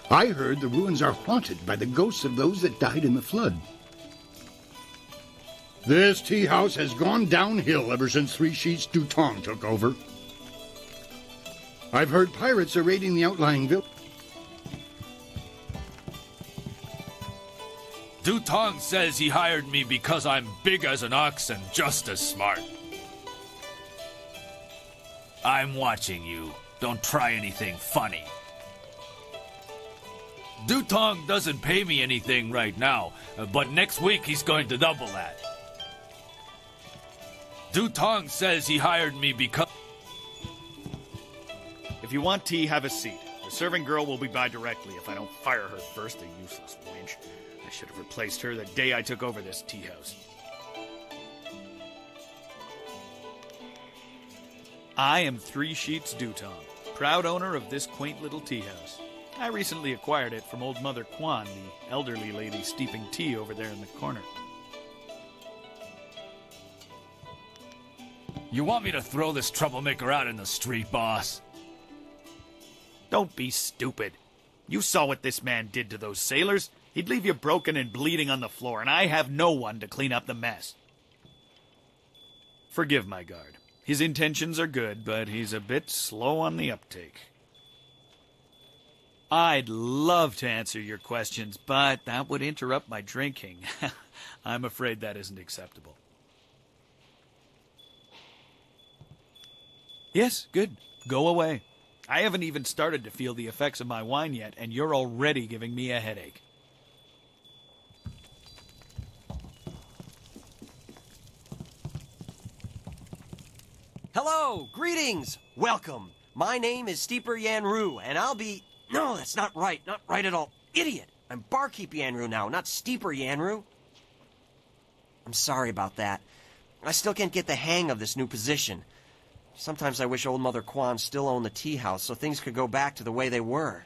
I heard the ruins are haunted by the ghosts of those that died in the flood. This tea house has gone downhill ever since Three Sheets Du Tong took over. I've heard pirates are raiding the outlying village. Du Tong says he hired me because I'm big as an ox and just as smart. I'm watching you. Don't try anything funny. Du Tong doesn't pay me anything right now, but next week he's going to double that. Du Tong says he hired me because... If you want tea, have a seat. The serving girl will be by directly if I don't fire her first, the useless wench. I should have replaced her the day I took over this tea house. I am Three Sheets Du Tong, proud owner of this quaint little tea house. I recently acquired it from old Mother Quan, the elderly lady steeping tea over there in the corner. You want me to throw this troublemaker out in the street, boss? Don't be stupid. You saw what this man did to those sailors. He'd leave you broken and bleeding on the floor, and I have no one to clean up the mess. Forgive my guard. His intentions are good, but he's a bit slow on the uptake. I'd love to answer your questions, but that would interrupt my drinking. I'm afraid that isn't acceptable. Yes, good. Go away. I haven't even started to feel the effects of my wine yet, and you're already giving me a headache. Hello, greetings, welcome. My name is Steeper Yanru, and I'll be... No, that's not right at all. Idiot! I'm Barkeep Yanru now, not Steeper Yanru. I'm sorry about that. I still can't get the hang of this new position. Sometimes I wish Old Mother Quan still owned the tea house so things could go back to the way they were.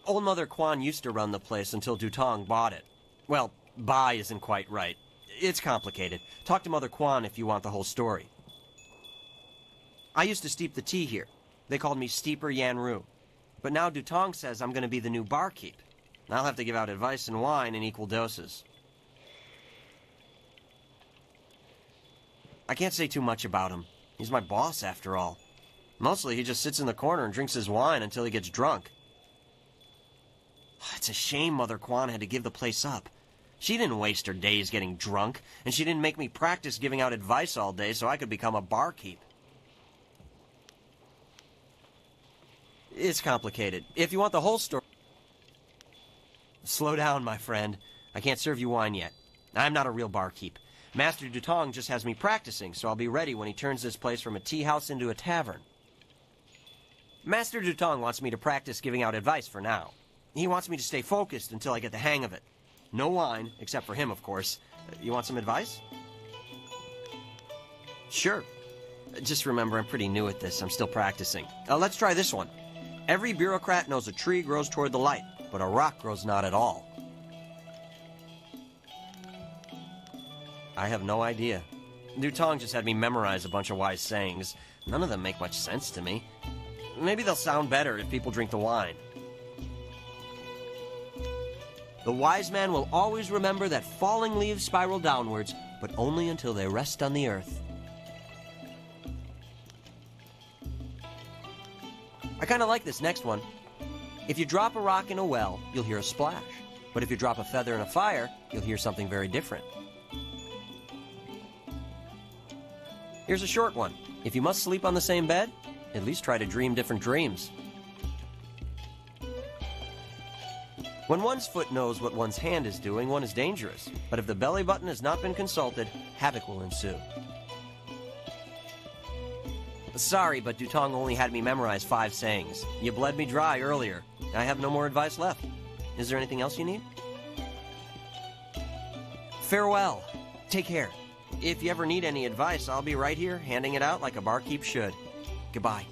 Old Mother Quan used to run the place until Dutong bought it. Well, buy isn't quite right. It's complicated. Talk to Mother Quan if you want the whole story. I used to steep the tea here. They called me Steeper Yanru. But now Dutong says I'm going to be the new barkeep. I'll have to give out advice and wine in equal doses. I can't say too much about him. He's my boss, after all. Mostly, he just sits in the corner and drinks his wine until he gets drunk. It's a shame Mother Quan had to give the place up. She didn't waste her days getting drunk, and she didn't make me practice giving out advice all day so I could become a barkeep. It's complicated. If you want the whole story... Slow down, my friend. I can't serve you wine yet. I'm not a real barkeep. Master Dutong just has me practicing, so I'll be ready when he turns this place from a tea house into a tavern. Master Dutong wants me to practice giving out advice for now. He wants me to stay focused until I get the hang of it. No wine, except for him, of course. You want some advice? Sure. Just remember, I'm pretty new at this. I'm still practicing. Let's try this one. Every bureaucrat knows a tree grows toward the light, but a rock grows not at all. I have no idea. Dutong just had me memorize a bunch of wise sayings. None of them make much sense to me. Maybe they'll sound better if people drink the wine. The wise man will always remember that falling leaves spiral downwards, but only until they rest on the earth. I kind of like this next one. If you drop a rock in a well, you'll hear a splash. But if you drop a feather in a fire, you'll hear something very different. Here's a short one. If you must sleep on the same bed, at least try to dream different dreams. When one's foot knows what one's hand is doing, one is dangerous. But if the belly button has not been consulted, havoc will ensue. Sorry, but Dutong only had me memorize 5 sayings. You bled me dry earlier. I have no more advice left. Is there anything else you need? Farewell. Take care. If you ever need any advice, I'll be right here, handing it out like a barkeep should. Goodbye.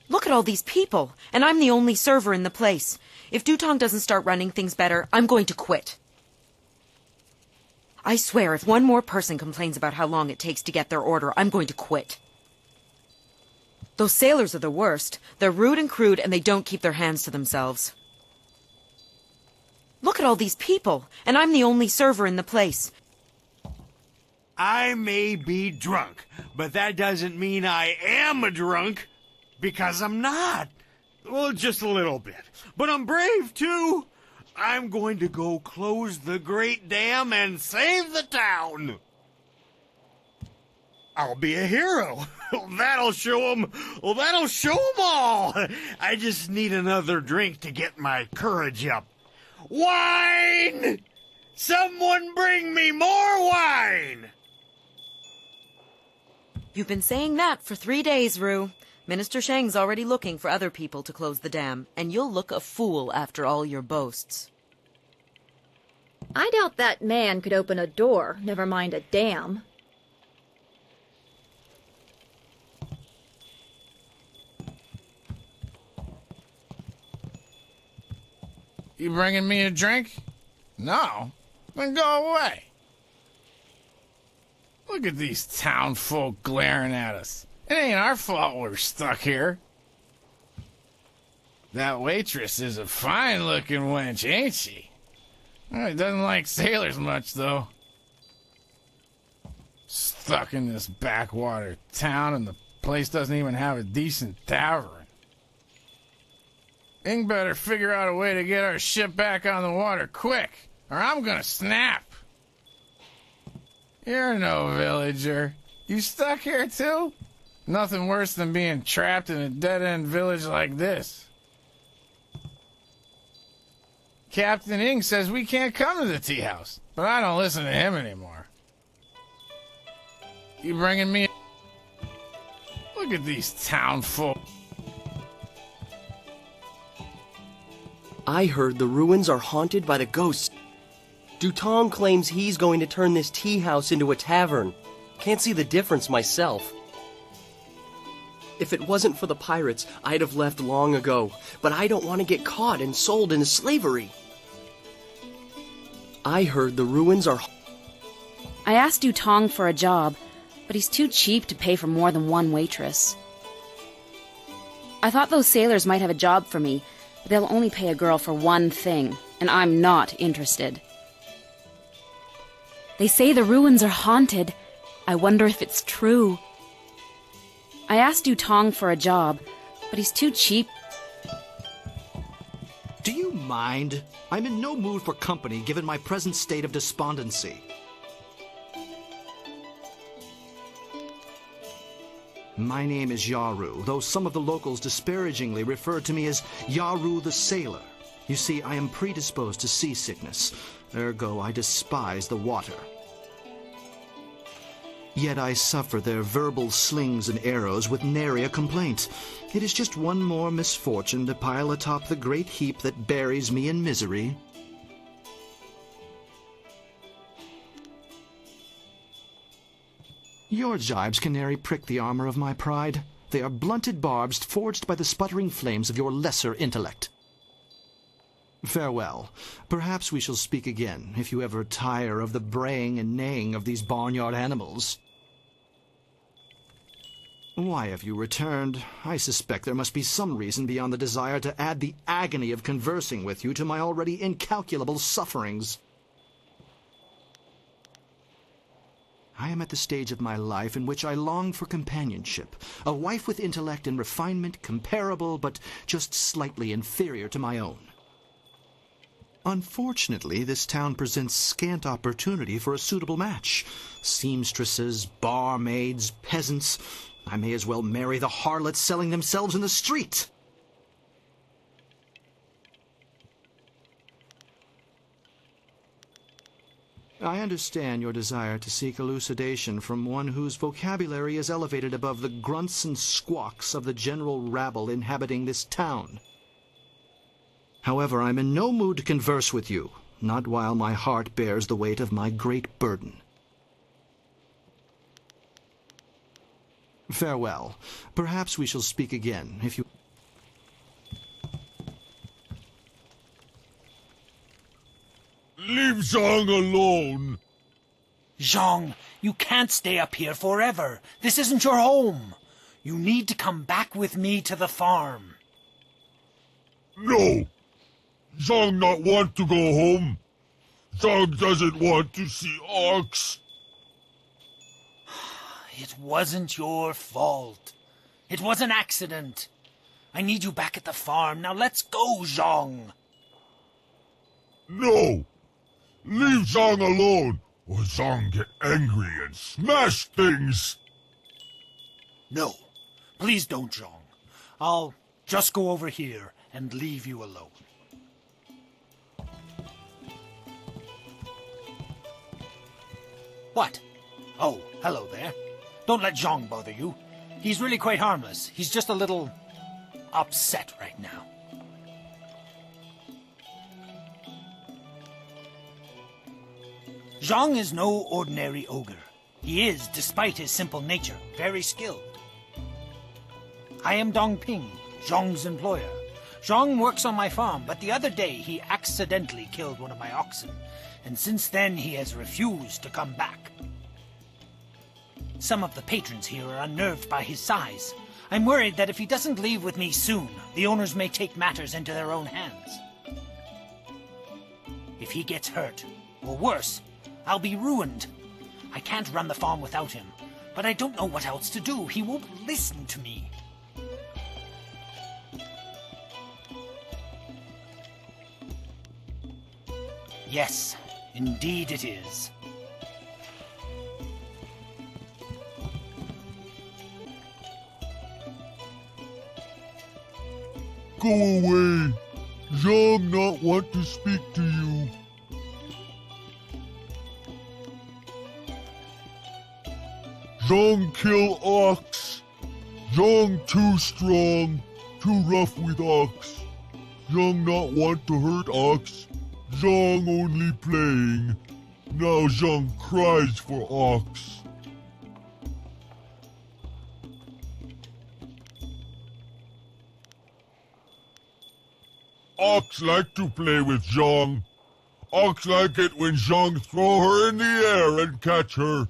Look at all these people, and I'm the only server in the place. If Dutong doesn't start running things better, I'm going to quit. I swear, if one more person complains about how long it takes to get their order, I'm going to quit. Those sailors are the worst. They're rude and crude, and they don't keep their hands to themselves. Look at all these people, and I'm the only server in the place. I may be drunk, but that doesn't mean I am a drunk, because I'm not. Well, just a little bit. But I'm brave, too. I'm going to go close the great dam and save the town. I'll be a hero. That'll show 'em. Well, that'll show 'em all. I just need another drink to get my courage up. Wine! Someone bring me more wine! You've been saying that for 3 days, Rue. Minister Shang's already looking for other people to close the dam, and you'll look a fool after all your boasts. I doubt that man could open a door, never mind a dam. You bringing me a drink? No? Then go away. Look at these town folk glaring at us. It ain't our fault we're stuck here. That waitress is a fine-looking wench, ain't she? Doesn't like sailors much, though. Stuck in this backwater town and the place doesn't even have a decent tavern. Ing better figure out a way to get our ship back on the water quick, or I'm gonna snap. You're no villager. You stuck here too? Nothing worse than being trapped in a dead-end village like this. Captain Ing says we can't come to the tea house, but I don't listen to him anymore. You bringing me... Look at these town folk. I heard the ruins are haunted by the ghosts. Dutong claims he's going to turn this tea house into a tavern. Can't see the difference myself. If it wasn't for the pirates, I'd have left long ago, but I don't want to get caught and sold into slavery. I heard the ruins are... I asked Dutong for a job, but he's too cheap to pay for more than one waitress. I thought those sailors might have a job for me, but they'll only pay a girl for one thing, and I'm not interested. They say the ruins are haunted. I wonder if it's true. I asked Dutong for a job, but he's too cheap. Do you mind? I'm in no mood for company given my present state of despondency. My name is Yaru, though some of the locals disparagingly refer to me as Yaru the Sailor. You see, I am predisposed to seasickness, ergo I despise the water. Yet I suffer their verbal slings and arrows with nary a complaint. It is just one more misfortune to pile atop the great heap that buries me in misery. Your jibes can nary prick the armor of my pride. They are blunted barbs forged by the sputtering flames of your lesser intellect. Farewell. Perhaps we shall speak again, if you ever tire of the braying and neighing of these barnyard animals. Why have you returned? I suspect there must be some reason beyond the desire to add the agony of conversing with you to my already incalculable sufferings. I am at the stage of my life in which I long for companionship, a wife with intellect and refinement comparable but just slightly inferior to my own. Unfortunately, this town presents scant opportunity for a suitable match. Seamstresses, barmaids, peasants. I may as well marry the harlots selling themselves in the street. I understand your desire to seek elucidation from one whose vocabulary is elevated above the grunts and squawks of the general rabble inhabiting this town. However, I'm in no mood to converse with you, not while my heart bears the weight of my great burden. Farewell. Perhaps we shall speak again, if you... Leave Zhang alone! Zhang, you can't stay up here forever. This isn't your home. You need to come back with me to the farm. No! Zhang not want to go home. Zhang doesn't want to see orcs. It wasn't your fault. It was an accident. I need you back at the farm. Now let's go, Zhang. No! Leave Zhang alone, or Zhang get angry and smash things! No, please don't, Zhang. I'll just go over here and leave you alone. What? Oh, hello there. Don't let Zhang bother you. He's really quite harmless. He's just a little upset right now. Zhang is no ordinary ogre. He is, despite his simple nature, very skilled. I am Dongping, Zhang's employer. Zhang works on my farm, but the other day he accidentally killed one of my oxen, and since then he has refused to come back. Some of the patrons here are unnerved by his size. I'm worried that if he doesn't leave with me soon, the owners may take matters into their own hands. If he gets hurt, or worse, I'll be ruined. I can't run the farm without him. But I don't know what else to do. He won't listen to me. Yes, indeed it is. Go away. Zhang not want to speak to you. Zhang kill ox. Zhang too strong, too rough with ox. Zhang not want to hurt ox. Zhang only playing. Now Zhang cries for ox. Ox like to play with Zhang. Ox like it when Zhang throw her in the air and catch her.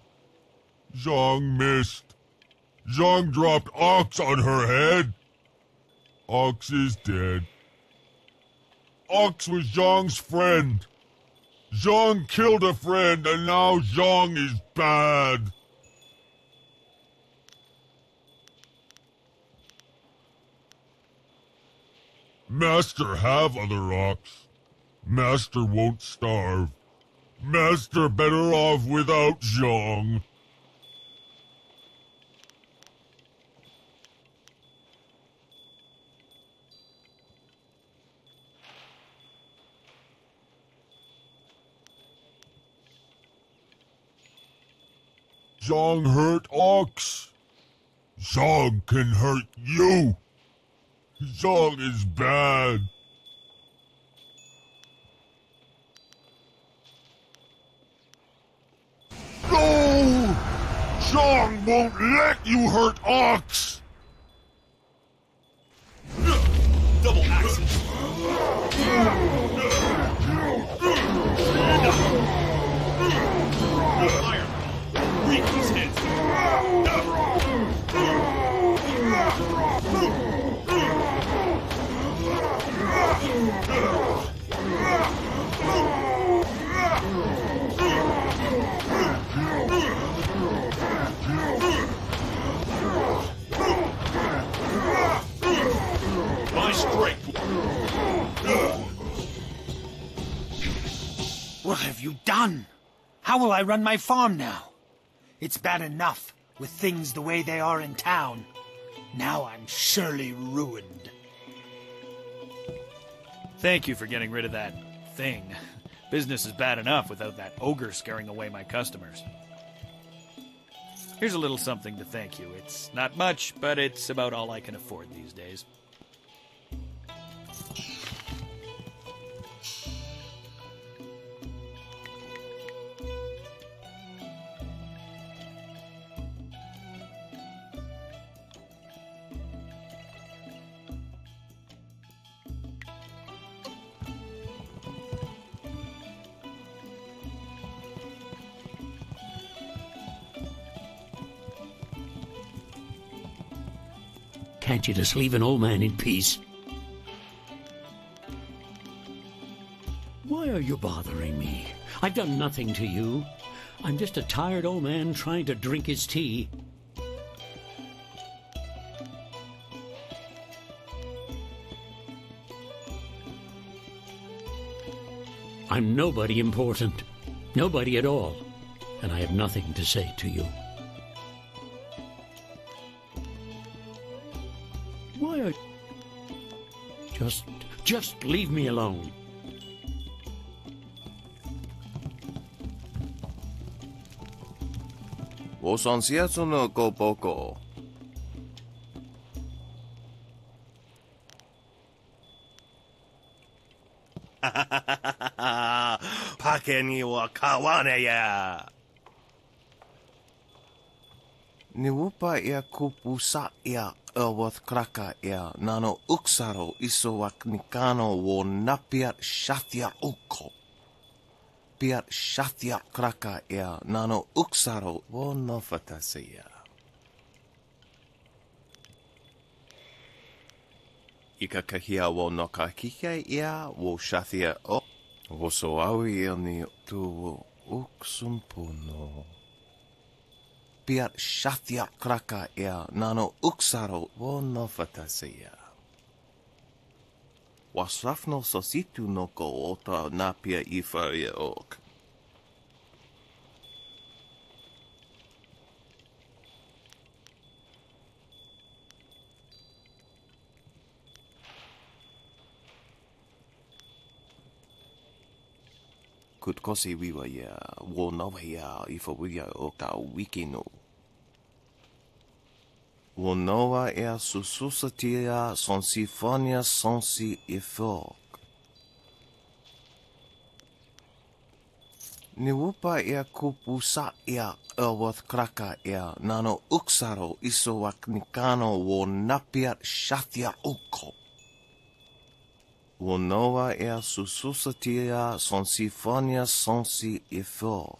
Zhang missed. Zhang dropped Ox on her head. Ox is dead. Ox was Zhang's friend. Zhang killed a friend and now Zhang is bad. Master have other ox. Master won't starve. Master better off without Zhang. Zhang hurt ox. Zhang can hurt you. Zhang is bad. No! Zhang won't let you hurt ox! Double axes! Fire! Break these heads! My strength. What have you done? How will I run my farm now? It's bad enough with things the way they are in town. Now I'm surely ruined. Thank you for getting rid of that thing. Business is bad enough without that ogre scaring away my customers. Here's a little something to thank you. It's not much, but it's about all I can afford these days. Can't you just leave an old man in peace? Why are you bothering me? I've done nothing to you. I'm just a tired old man trying to drink his tea. I'm nobody important. Nobody at all. And I have nothing to say to you. Why are... Just leave me alone. Wosansiazo no go boko. Pake ni wa kawane ya. Ni wupa ia kupusa ia Elworth kraka ia nano uksaro isowak nikano wo napiat shathia uko. Piat shathia kraka ia nano uksaro wo nofatasiya. Ika kahia wo nokakike ia wo shathia o. Wo soawi ia ni tu wo uksumpuno. pia shathia kraka ea nano uksaro wo no fataseya. Wasrafno sositu noko ota napia ifaria ok. Kutkosi wiwa ya wo nova ya ifaria oka wikino. Wo noa ea sususatia son sifonia sonsi ifok. Niwupa ea kupusa ea Elworth kraka ea nano uksaro isowak nikano wo napiat shathia uko. Wo noa ea sususatia son sifonia sonsi ifok.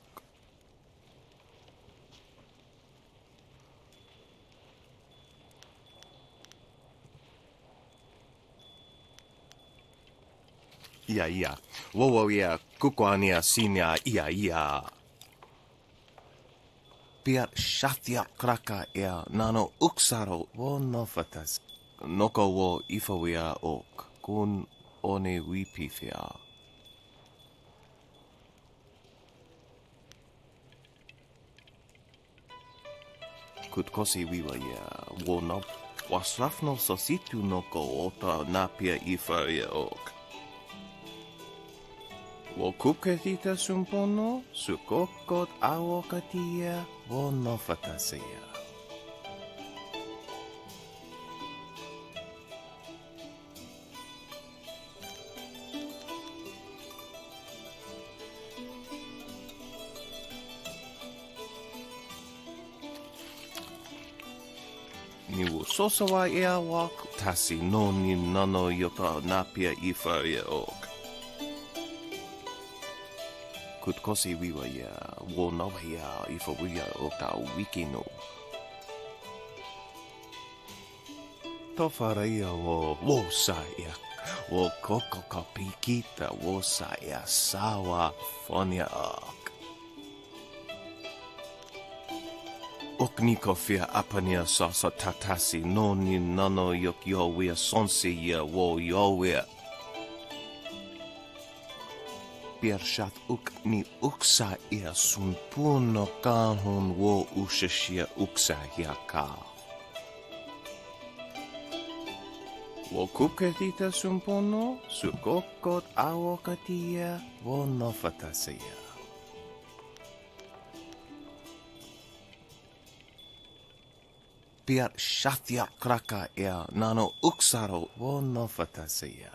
Ia. Wowo ia kukoania sinia ia. Piat shathia kraka ea nano uksaro wo nofatas. Noko wo ifawia ok kun one wipifia. Kutkosi wiwa ia wo no wasrafno sositu noko ota napia ifawia ok. Wo kuketita sumpono, sukokot awokatia, wo nofatasea. Niwu sosawa ea wak, tasi no ni nano yota napia ifaria ok. Kutkosi wiwa ya wo nova ya ifaria oka wikino. Tofaria wo saya, wo koko kapikita wo saya sawa fonia ak. Oknikofia apania sasa tatasi no ni nano yok yowea sonsi ya wo yowea. Piershat uk ni uksa ia sun puno kahun wo ushashia uksa hiaka. Wo kuketita sun puno, sukokot awokatia, wo nofatasea. Piat shathia kraka ea nano uksaro wo nofatasea.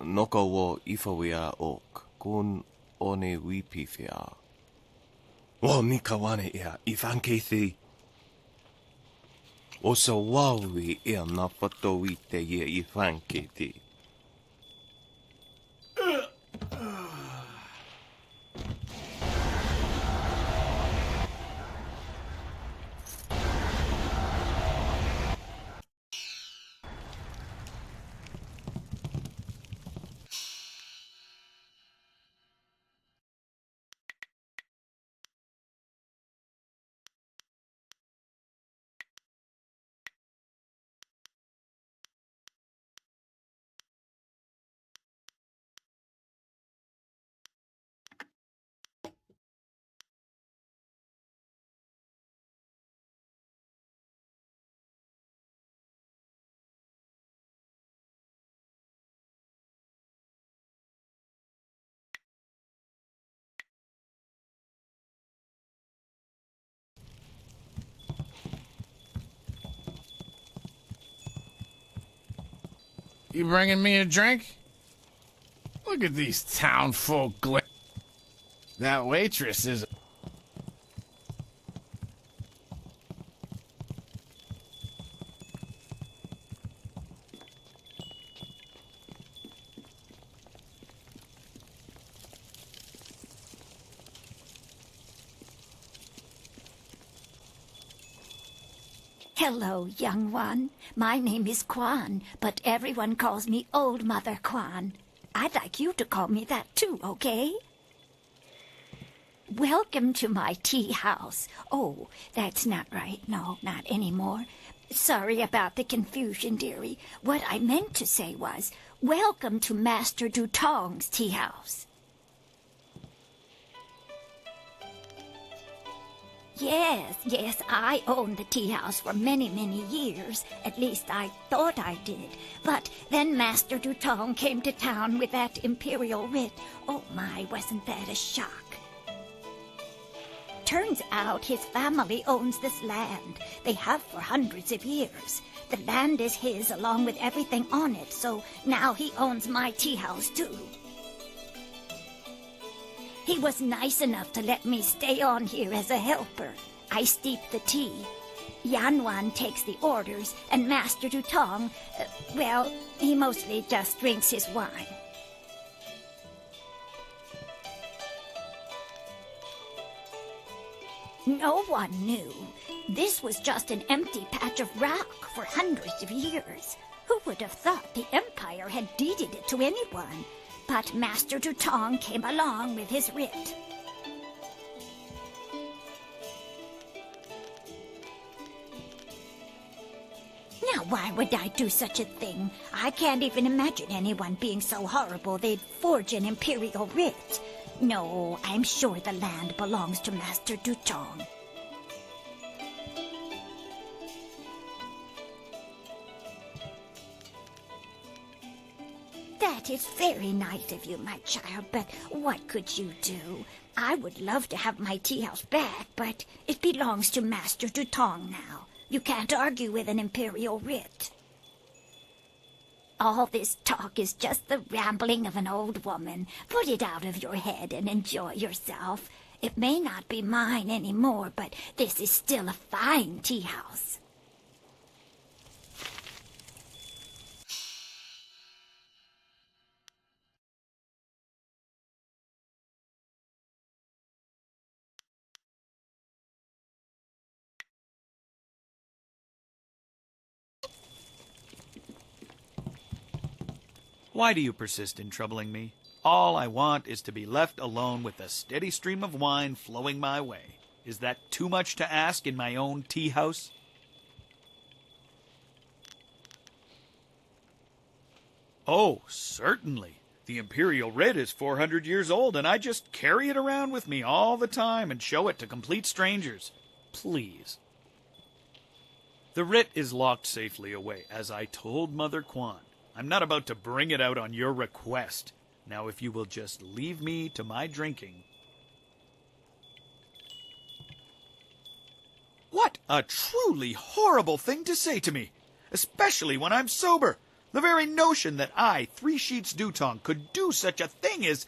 Noko wo ifawia ok kun one wipifia. Wo nikawane ea ifankethi. Osa wawi ea napatowite ye ifankethi. You bringing me a drink? Look at these town folk That waitress is... Hello, young one. My name is Quan, but everyone calls me Old Mother Quan. I'd like you to call me that too, okay? Welcome to my tea house. Oh, that's not right. No, not anymore. Sorry about the confusion, dearie. What I meant to say was, welcome to Master Dutong's tea house. Yes, I owned the tea house for many, many years. At least I thought I did. But then Master Dutong came to town with that imperial writ. Oh my, wasn't that a shock? Turns out his family owns this land. They have for hundreds of years. The land is his along with everything on it, so now he owns my tea house too. He was nice enough to let me stay on here as a helper. I steep the tea. Yanwan takes the orders, and Master Dutong, well, he mostly just drinks his wine. No one knew. This was just an empty patch of rock for hundreds of years. Who would have thought the Empire had deeded it to anyone? But Master Dutong came along with his writ. Now, why would I do such a thing? I can't even imagine anyone being so horrible they'd forge an imperial writ. No, I'm sure the land belongs to Master Dutong. That is very nice of you, my child, but what could you do? I would love to have my tea house back, but it belongs to Master Dutong now. You can't argue with an imperial writ. All this talk is just the rambling of an old woman. Put it out of your head and enjoy yourself. It may not be mine anymore, but this is still a fine tea house. Why do you persist in troubling me? All I want is to be left alone with a steady stream of wine flowing my way. Is that too much to ask in my own tea house? Oh, certainly. The imperial writ is 400 years old, and I just carry it around with me all the time and show it to complete strangers. Please. The writ is locked safely away, as I told Mother Quan. I'm not about to bring it out on your request. Now, if you will just leave me to my drinking. What a truly horrible thing to say to me, especially when I'm sober. The very notion that I, 3 Sheets Dutong, could do such a thing is,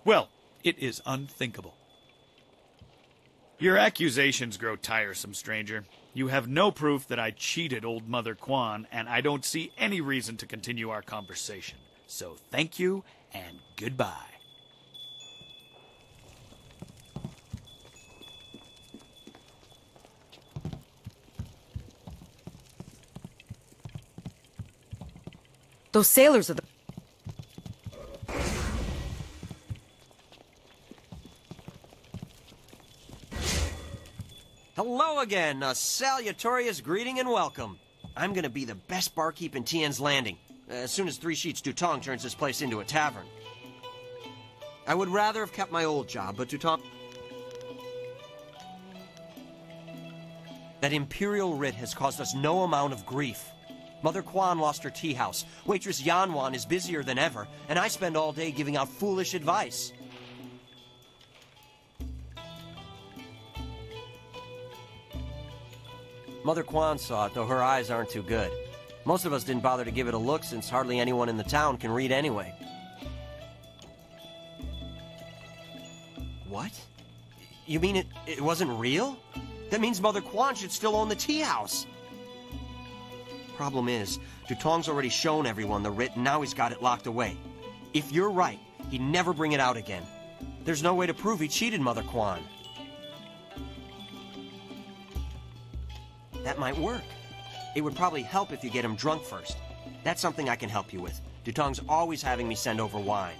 well, it is unthinkable. Your accusations grow tiresome, stranger. You have no proof that I cheated old Mother Quan, and I don't see any reason to continue our conversation. So thank you, and goodbye. Those sailors are the... Hello again, a salutatorious greeting and welcome. I'm gonna be the best barkeep in Tien's Landing, as soon as 3 Sheets Dutong turns this place into a tavern. I would rather have kept my old job, but Dutong... That imperial writ has caused us no amount of grief. Mother Quan lost her tea house, waitress Yanwan is busier than ever, and I spend all day giving out foolish advice. Mother Quan saw it, though her eyes aren't too good. Most of us didn't bother to give it a look since hardly anyone in the town can read anyway. What? You mean it wasn't real? That means Mother Quan should still own the tea house. Problem is, Dutong's already shown everyone the writ and now he's got it locked away. If you're right, he'd never bring it out again. There's no way to prove he cheated Mother Quan. That might work. It would probably help if you get him drunk first. That's something I can help you with. Dutong's always having me send over wine.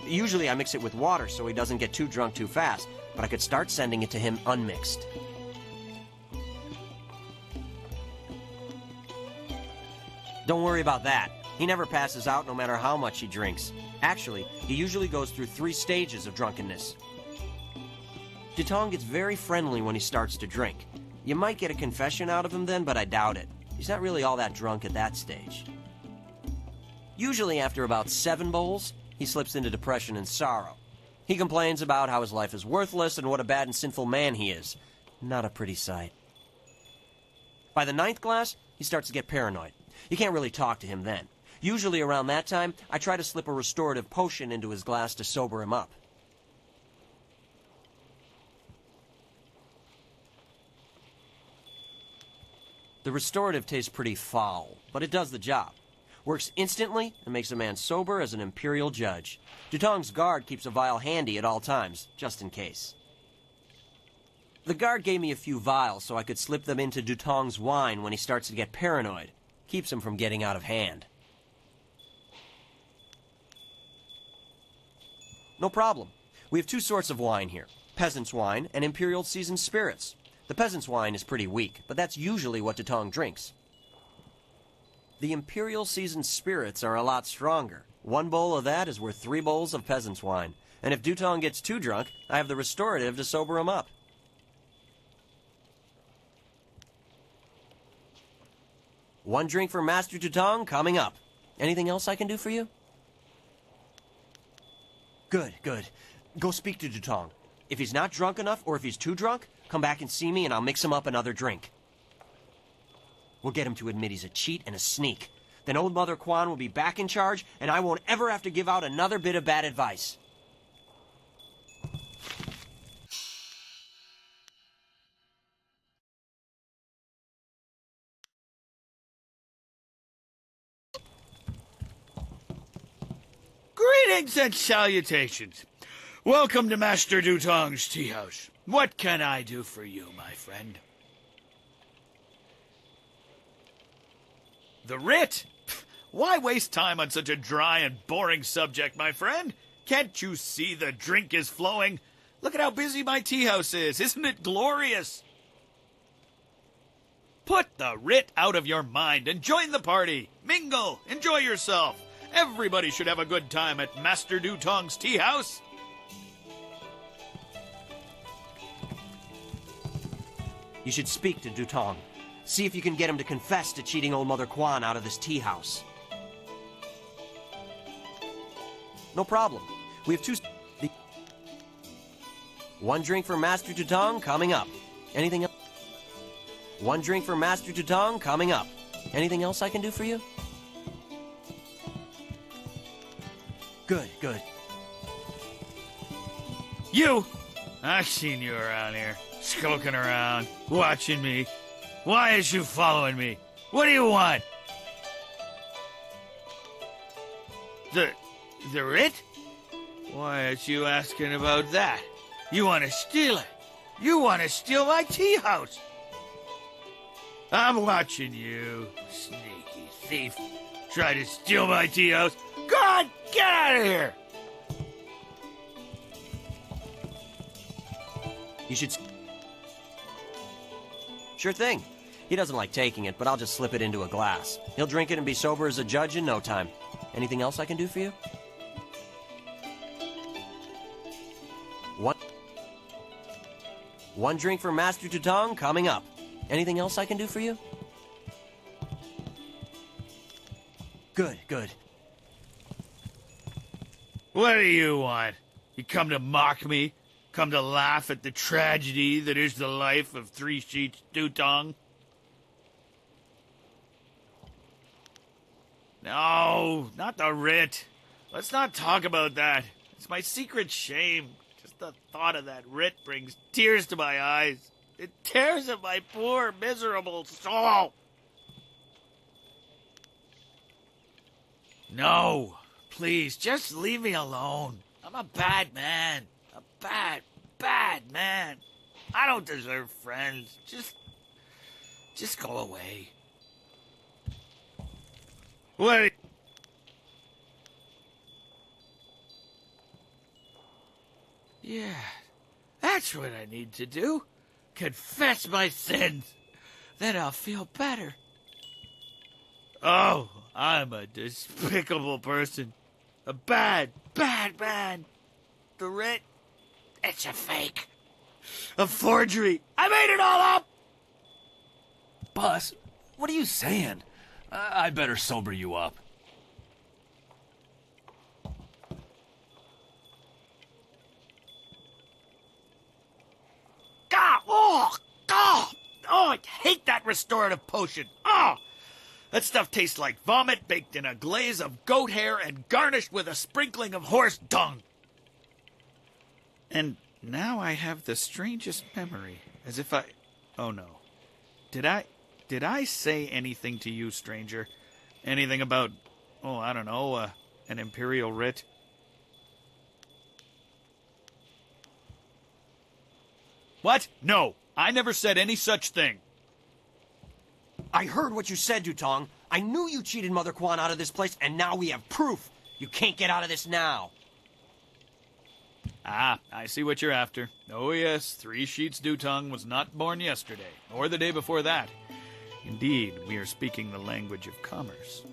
Usually I mix it with water so he doesn't get too drunk too fast, but I could start sending it to him unmixed. Don't worry about that. He never passes out no matter how much he drinks. Actually, he usually goes through 3 stages of drunkenness. Dutong gets very friendly when he starts to drink. You might get a confession out of him then, but I doubt it. He's not really all that drunk at that stage. Usually after about 7 bowls, he slips into depression and sorrow. He complains about how his life is worthless and what a bad and sinful man he is. Not a pretty sight. By the 9th glass, he starts to get paranoid. You can't really talk to him then. Usually around that time, I try to slip a restorative potion into his glass to sober him up. The restorative tastes pretty foul, but it does the job. Works instantly and makes a man sober as an imperial judge. Dutong's guard keeps a vial handy at all times, just in case. The guard gave me a few vials so I could slip them into Dutong's wine when he starts to get paranoid. Keeps him from getting out of hand. No problem. We have 2 sorts of wine here. Peasant's wine and imperial seasoned spirits. The peasant's wine is pretty weak, but that's usually what Dutong drinks. The imperial seasoned spirits are a lot stronger. 1 bowl of that is worth 3 bowls of peasant's wine. And if Dutong gets too drunk, I have the restorative to sober him up. One drink for Master Dutong coming up. Anything else I can do for you? Good, good. Go speak to Dutong. If he's not drunk enough, or if he's too drunk, come back and see me and I'll mix him up another drink. We'll get him to admit he's a cheat and a sneak. Then old Mother Quan will be back in charge, and I won't ever have to give out another bit of bad advice. Greetings and salutations. Welcome to Master Dutong's tea house. What can I do for you, my friend? The writ? Why waste time on such a dry and boring subject, my friend? Can't you see the drink is flowing? Look at how busy my tea house is. Isn't it glorious? Put the writ out of your mind and join the party. Mingle. Enjoy yourself. Everybody should have a good time at Master Dutong's tea house. You should speak to Dutong. See if you can get him to confess to cheating old Mother Quan out of this tea house. No problem. We have 2... One drink for Master Dutong coming up. Anything else? One drink for Master Dutong coming up. Anything else I can do for you? Good, good. You! I've seen you around here, skulking around, watching me. Why is you following me? What do you want? The writ? Why is you asking about that? You want to steal it. You want to steal my tea house. I'm watching you, sneaky thief. Try to steal my tea house. God, get out of here! You should... Sure thing. He doesn't like taking it, but I'll just slip it into a glass. He'll drink it and be sober as a judge in no time. Anything else I can do for you? One drink for Master Dutong coming up. Anything else I can do for you? Good, good. What do you want? You come to mock me? Come to laugh at the tragedy that is the life of Three Sheets Dutong? No, not the writ. Let's not talk about that. It's my secret shame. Just the thought of that writ brings tears to my eyes. It tears at my poor, miserable soul. No, please, just leave me alone. I'm a bad man. A bad, bad man. I don't deserve friends. Just Just go away. What? Yeah, that's what I need to do. Confess my sins. Then I'll feel better. Oh, I'm a despicable person. A bad man. The writ, it's a fake. A forgery. I made it all up! Bus, what are you saying? I better sober you up. Oh, I hate that restorative potion. Oh, that stuff tastes like vomit baked in a glaze of goat hair and garnished with a sprinkling of horse dung. And now I have the strangest memory, as if I... Oh, no. Did I say anything to you, stranger? Anything about, oh, I don't know, an imperial writ? What? No, I never said any such thing. I heard what you said, Dutong. I knew you cheated Mother Quan out of this place, and now we have proof. You can't get out of this now. Ah, I see what you're after. Oh yes, 3 Sheets Dutong was not born yesterday, or the day before that. Indeed, we are speaking the language of commerce.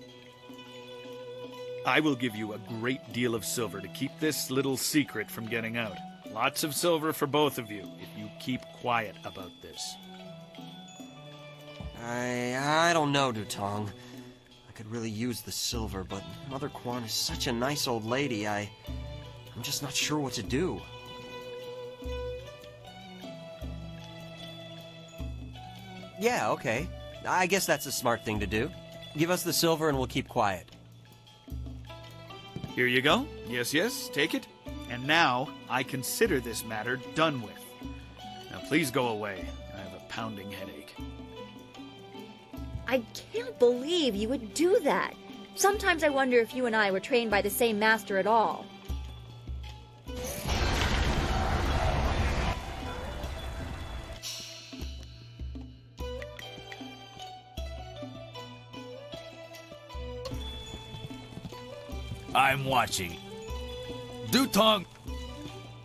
I will give you a great deal of silver to keep this little secret from getting out. Lots of silver for both of you, if you keep quiet about this. I don't know, Dutong. I could really use the silver, but Mother Quan is such a nice old lady, I'm just not sure what to do. Yeah, okay. I guess that's a smart thing to do. Give us the silver and we'll keep quiet. Here you go. Yes, take it. And now, I consider this matter done with. Now please go away. I have a pounding headache. I can't believe you would do that. Sometimes I wonder if you and I were trained by the same master at all. I'm watching. Dutong!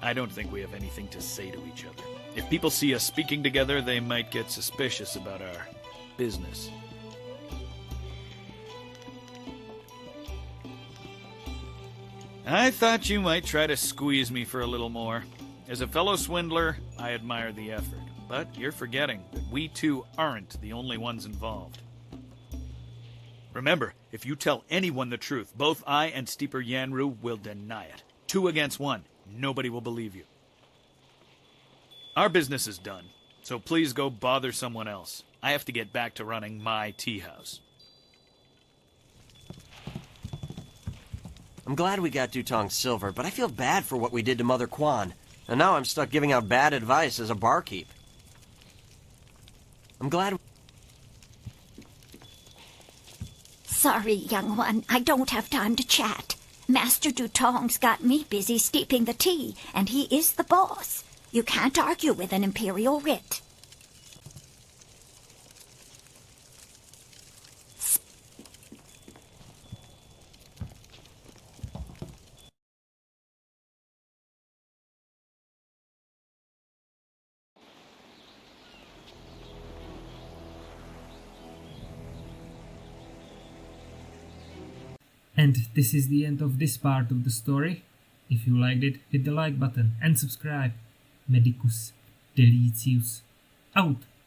I don't think we have anything to say to each other. If people see us speaking together, they might get suspicious about our business. I thought you might try to squeeze me for a little more. As a fellow swindler, I admire the effort. But you're forgetting that we two aren't the only ones involved. Remember, if you tell anyone the truth, both I and Steeper Yanru will deny it. 2 against 1. Nobody will believe you. Our business is done, so please go bother someone else. I have to get back to running my tea house. I'm glad we got Dutong's silver, but I feel bad for what we did to Mother Quan. And now I'm stuck giving out bad advice as a barkeep. I'm glad... Sorry, young one, I don't have time to chat. Master Dutong's got me busy steeping the tea, and he is the boss. You can't argue with an imperial writ. And this is the end of this part of the story. If you liked it, hit the like button and subscribe. Medicus Delicius out.